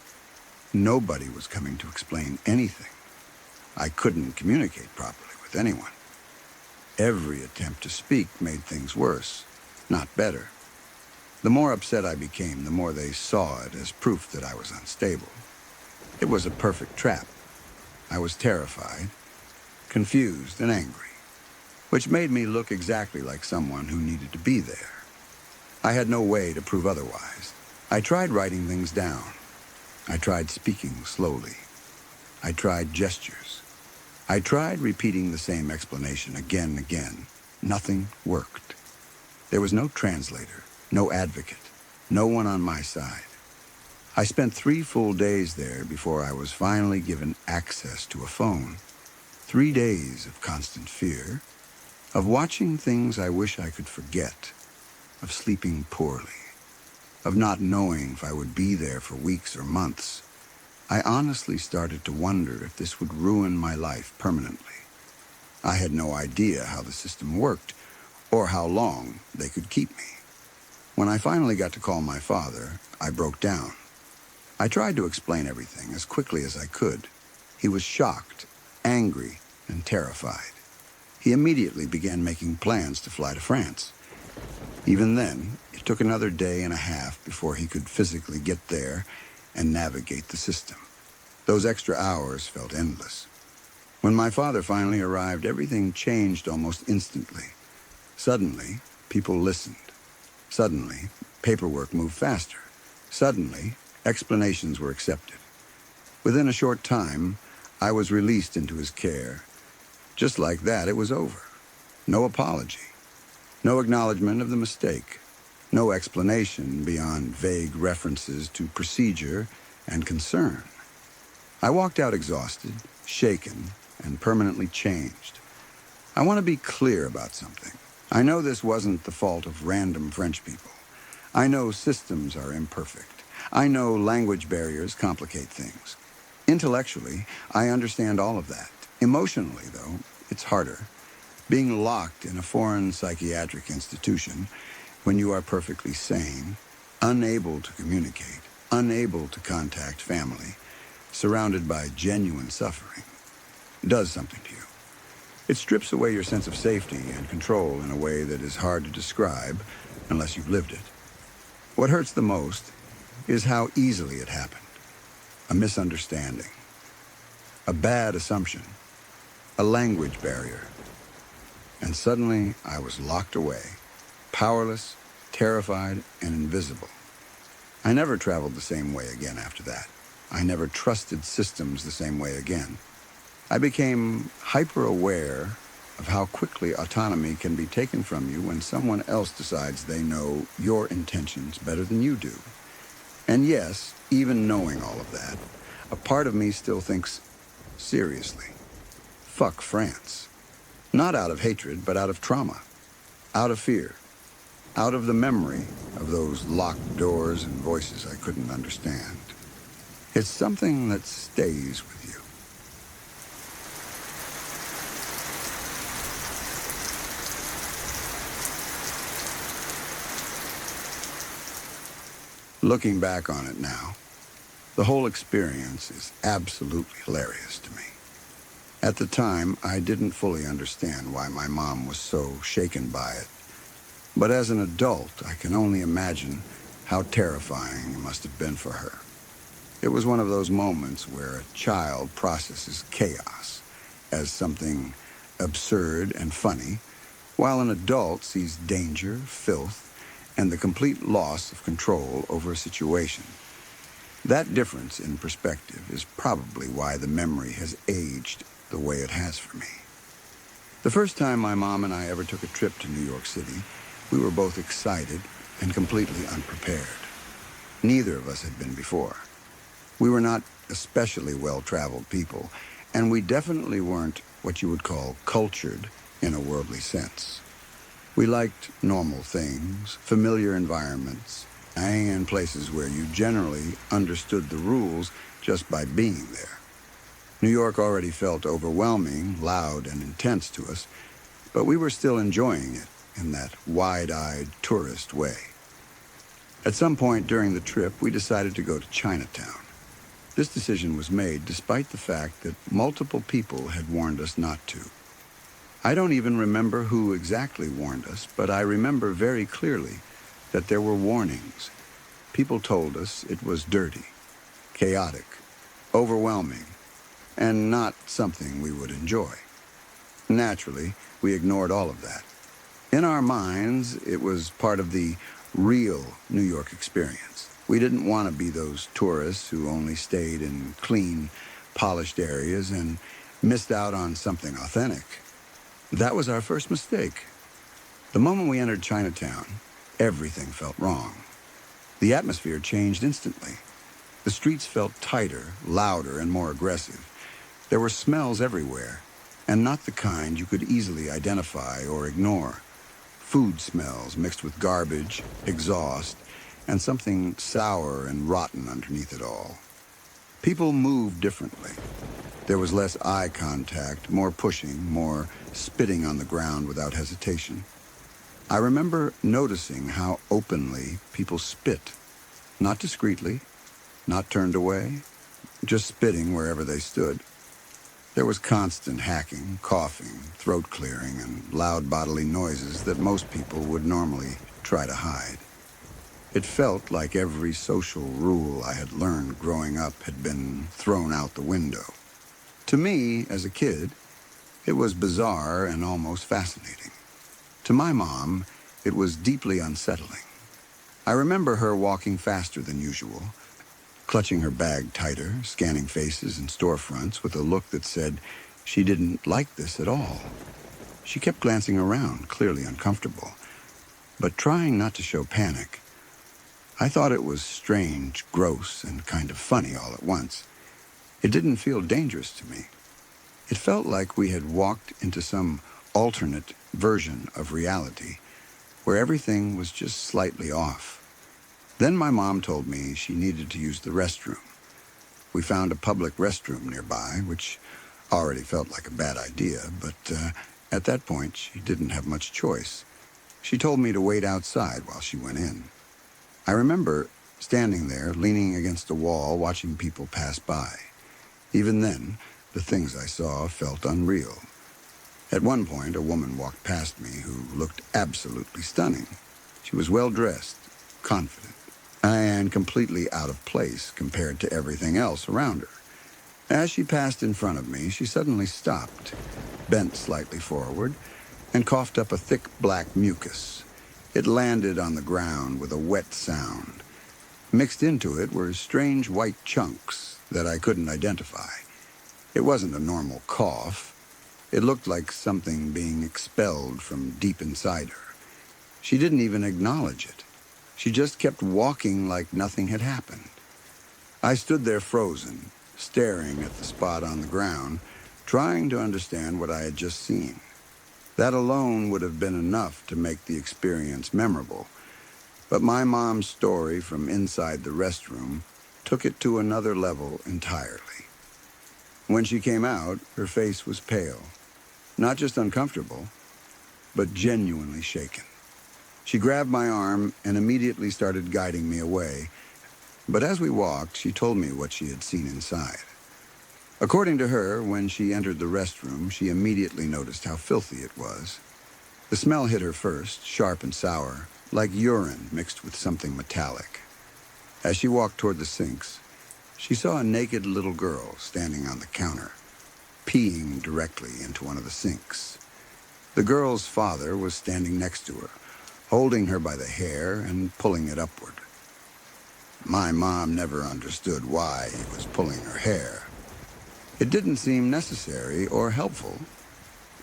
Nobody was coming to explain anything. I couldn't communicate properly with anyone. Every attempt to speak made things worse, not better. The more upset I became, the more they saw it as proof that I was unstable. It was a perfect trap. I was terrified, confused, and angry, which made me look exactly like someone who needed to be there. I had no way to prove otherwise. I tried writing things down. I tried speaking slowly. I tried gestures. I tried repeating the same explanation again and again. Nothing worked. There was no translator, no advocate, no one on my side. I spent 3 full days there before I was finally given access to a phone. 3 days of constant fear, of watching things I wish I could forget, of sleeping poorly, of not knowing if I would be there for weeks or months. I honestly started to wonder if this would ruin my life permanently. I had no idea how the system worked or how long they could keep me. When I finally got to call my father, I broke down. I tried to explain everything as quickly as I could. He was shocked, angry, and terrified. He immediately began making plans to fly to France. Even then, it took another day and a half before he could physically get there and navigate the system. Those extra hours felt endless. When my father finally arrived, everything changed almost instantly. Suddenly, people listened. Suddenly, paperwork moved faster. Suddenly, explanations were accepted. Within a short time, I was released into his care. Just like that, it was over. No apology. No acknowledgement of the mistake. No explanation beyond vague references to procedure and concern. I walked out exhausted, shaken, and permanently changed. I want to be clear about something. I know this wasn't the fault of random French people. I know systems are imperfect. I know language barriers complicate things. Intellectually, I understand all of that. Emotionally, though, it's harder. Being locked in a foreign psychiatric institution when you are perfectly sane, unable to communicate, unable to contact family, surrounded by genuine suffering, does something to you. It strips away your sense of safety and control in a way that is hard to describe unless you've lived it. What hurts the most is how easily it happened. A misunderstanding, a bad assumption, a language barrier. And suddenly I was locked away, powerless, terrified, and invisible. I never traveled the same way again after that. I never trusted systems the same way again. I became hyper-aware of how quickly autonomy can be taken from you when someone else decides they know your intentions better than you do. And yes, even knowing all of that, a part of me still thinks, seriously, fuck France. Not out of hatred, but out of trauma, out of fear, out of the memory of those locked doors and voices I couldn't understand. It's something that stays with you. Looking back on it now, the whole experience is absolutely hilarious to me. At the time, I didn't fully understand why my mom was so shaken by it. But as an adult, I can only imagine how terrifying it must have been for her. It was one of those moments where a child processes chaos as something absurd and funny, while an adult sees danger, filth, and the complete loss of control over a situation. That difference in perspective is probably why the memory has aged the way it has for me. The first time my mom and I ever took a trip to New York City, we were both excited and completely unprepared. Neither of us had been before. We were not especially well-traveled people, and we definitely weren't what you would call cultured in a worldly sense. We liked normal things, familiar environments, and places where you generally understood the rules just by being there. New York already felt overwhelming, loud, and intense to us, but we were still enjoying it in that wide-eyed tourist way. At some point during the trip, we decided to go to Chinatown. This decision was made despite the fact that multiple people had warned us not to. I don't even remember who exactly warned us, but I remember very clearly that there were warnings. People told us it was dirty, chaotic, overwhelming, and not something we would enjoy. Naturally, we ignored all of that. In our minds, it was part of the real New York experience. We didn't want to be those tourists who only stayed in clean, polished areas and missed out on something authentic. That was our first mistake. The moment we entered Chinatown, everything felt wrong. The atmosphere changed instantly. The streets felt tighter, louder, and more aggressive. There were smells everywhere, and not the kind you could easily identify or ignore. Food smells mixed with garbage, exhaust, and something sour and rotten underneath it all. People moved differently. There was less eye contact, more pushing, more spitting on the ground without hesitation. I remember noticing how openly people spit, not discreetly, not turned away, just spitting wherever they stood. There was constant hacking, coughing, throat clearing, and loud bodily noises that most people would normally try to hide. It felt like every social rule I had learned growing up had been thrown out the window. To me, as a kid, it was bizarre and almost fascinating. To my mom, it was deeply unsettling. I remember her walking faster than usual, clutching her bag tighter, scanning faces and storefronts with a look that said she didn't like this at all. She kept glancing around, clearly uncomfortable, but trying not to show panic. I thought it was strange, gross, and kind of funny all at once. It didn't feel dangerous to me. It felt like we had walked into some alternate version of reality where everything was just slightly off. Then my mom told me she needed to use the restroom. We found a public restroom nearby, which already felt like a bad idea, but at that point she didn't have much choice. She told me to wait outside while she went in. I remember standing there, leaning against a wall, watching people pass by. Even then, the things I saw felt unreal. At one point, a woman walked past me who looked absolutely stunning. She was well-dressed, confident, and completely out of place compared to everything else around her. As she passed in front of me, she suddenly stopped, bent slightly forward, and coughed up a thick black mucus. It landed on the ground with a wet sound. Mixed into it were strange white chunks that I couldn't identify. It wasn't a normal cough. It looked like something being expelled from deep inside her. She didn't even acknowledge it. She just kept walking like nothing had happened. I stood there frozen, staring at the spot on the ground, trying to understand what I had just seen. That alone would have been enough to make the experience memorable. But my mom's story from inside the restroom took it to another level entirely. When she came out, her face was pale. Not just uncomfortable, but genuinely shaken. She grabbed my arm and immediately started guiding me away. But as we walked, she told me what she had seen inside. According to her, when she entered the restroom, she immediately noticed how filthy it was. The smell hit her first, sharp and sour, like urine mixed with something metallic. As she walked toward the sinks, she saw a naked little girl standing on the counter, peeing directly into one of the sinks. The girl's father was standing next to her, holding her by the hair and pulling it upward. My mom never understood why he was pulling her hair. It didn't seem necessary or helpful.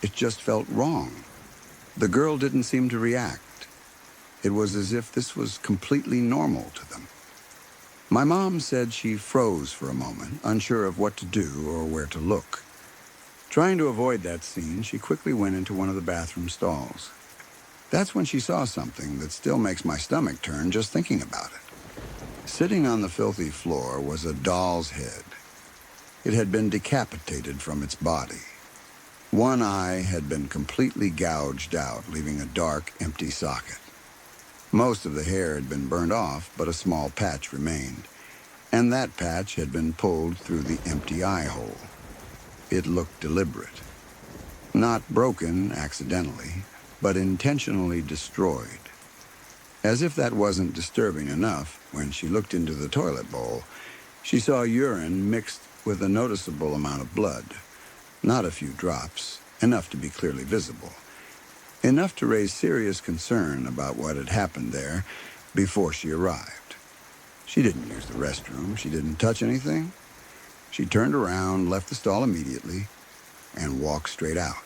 It just felt wrong. The girl didn't seem to react. It was as if this was completely normal to them. My mom said she froze for a moment, unsure of what to do or where to look. Trying to avoid that scene, she quickly went into one of the bathroom stalls. That's when she saw something that still makes my stomach turn just thinking about it. Sitting on the filthy floor was a doll's head. It had been decapitated from its body. One eye had been completely gouged out, leaving a dark, empty socket. Most of the hair had been burned off, but a small patch remained, and that patch had been pulled through the empty eye hole. It looked deliberate. Not broken accidentally, but intentionally destroyed. As if that wasn't disturbing enough, when she looked into the toilet bowl, she saw urine mixed with a noticeable amount of blood. Not a few drops, enough to be clearly visible. Enough to raise serious concern about what had happened there before she arrived. She didn't use the restroom. She didn't touch anything. She turned around, left the stall immediately, and walked straight out.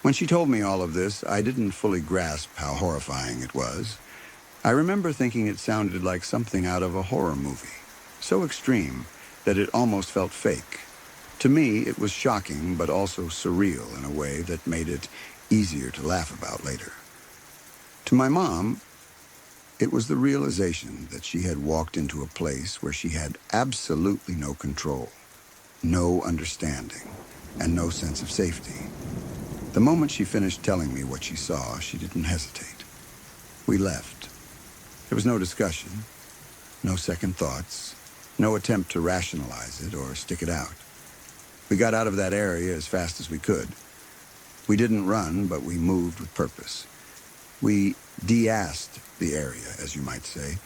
When she told me all of this, I didn't fully grasp how horrifying it was. I remember thinking it sounded like something out of a horror movie. so extreme that it almost felt fake. To me, it was shocking, but also surreal in a way that made it easier to laugh about later. To my mom, it was the realization that she had walked into a place where she had absolutely no control, no understanding, and no sense of safety. The moment she finished telling me what she saw, she didn't hesitate. We left. There was no discussion, no second thoughts, no attempt to rationalize it or stick it out. We got out of that area as fast as we could. We didn't run, but we moved with purpose. We de-assed the area, as you might say,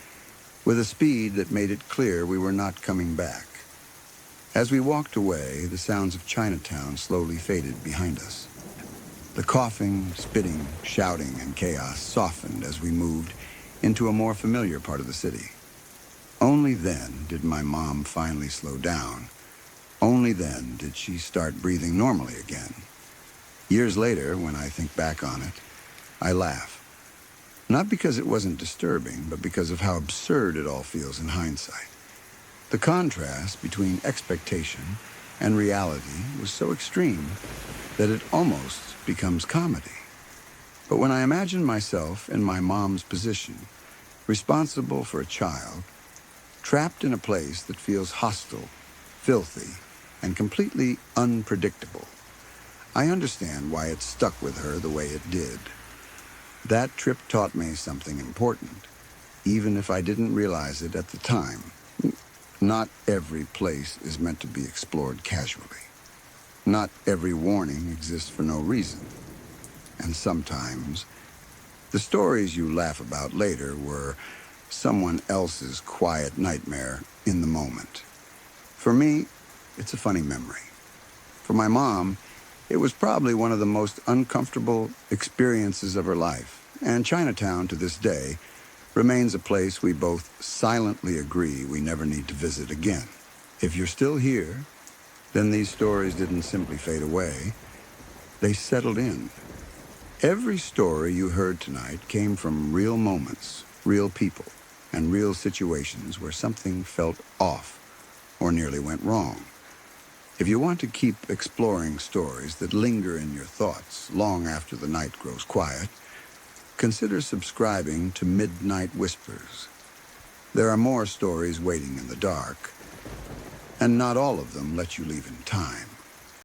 with a speed that made it clear we were not coming back. As we walked away, the sounds of Chinatown slowly faded behind us. The coughing, spitting, shouting, and chaos softened as we moved into a more familiar part of the city. Only then did my mom finally slow down. Only then did she start breathing normally again. Years later, when I think back on it, I laugh. Not because it wasn't disturbing, but because of how absurd it all feels in hindsight. The contrast between expectation and reality was so extreme that it almost becomes comedy. But when I imagine myself in my mom's position, responsible for a child, trapped in a place that feels hostile, filthy, and completely unpredictable, I understand why it stuck with her the way it did. That trip taught me something important, even if I didn't realize it at the time. Not every place is meant to be explored casually. Not every warning exists for no reason. And sometimes, the stories you laugh about later were someone else's quiet nightmare in the moment. For me, it's a funny memory. For my mom, it was probably one of the most uncomfortable experiences of her life. And Chinatown, to this day, remains a place we both silently agree we never need to visit again. If you're still here, then these stories didn't simply fade away. They settled in. Every story you heard tonight came from real moments, real people, and real situations where something felt off or nearly went wrong. If you want to keep exploring stories that linger in your thoughts long after the night grows quiet, consider subscribing to Midnight Whispers. There are more stories waiting in the dark, and not all of them let you leave in time.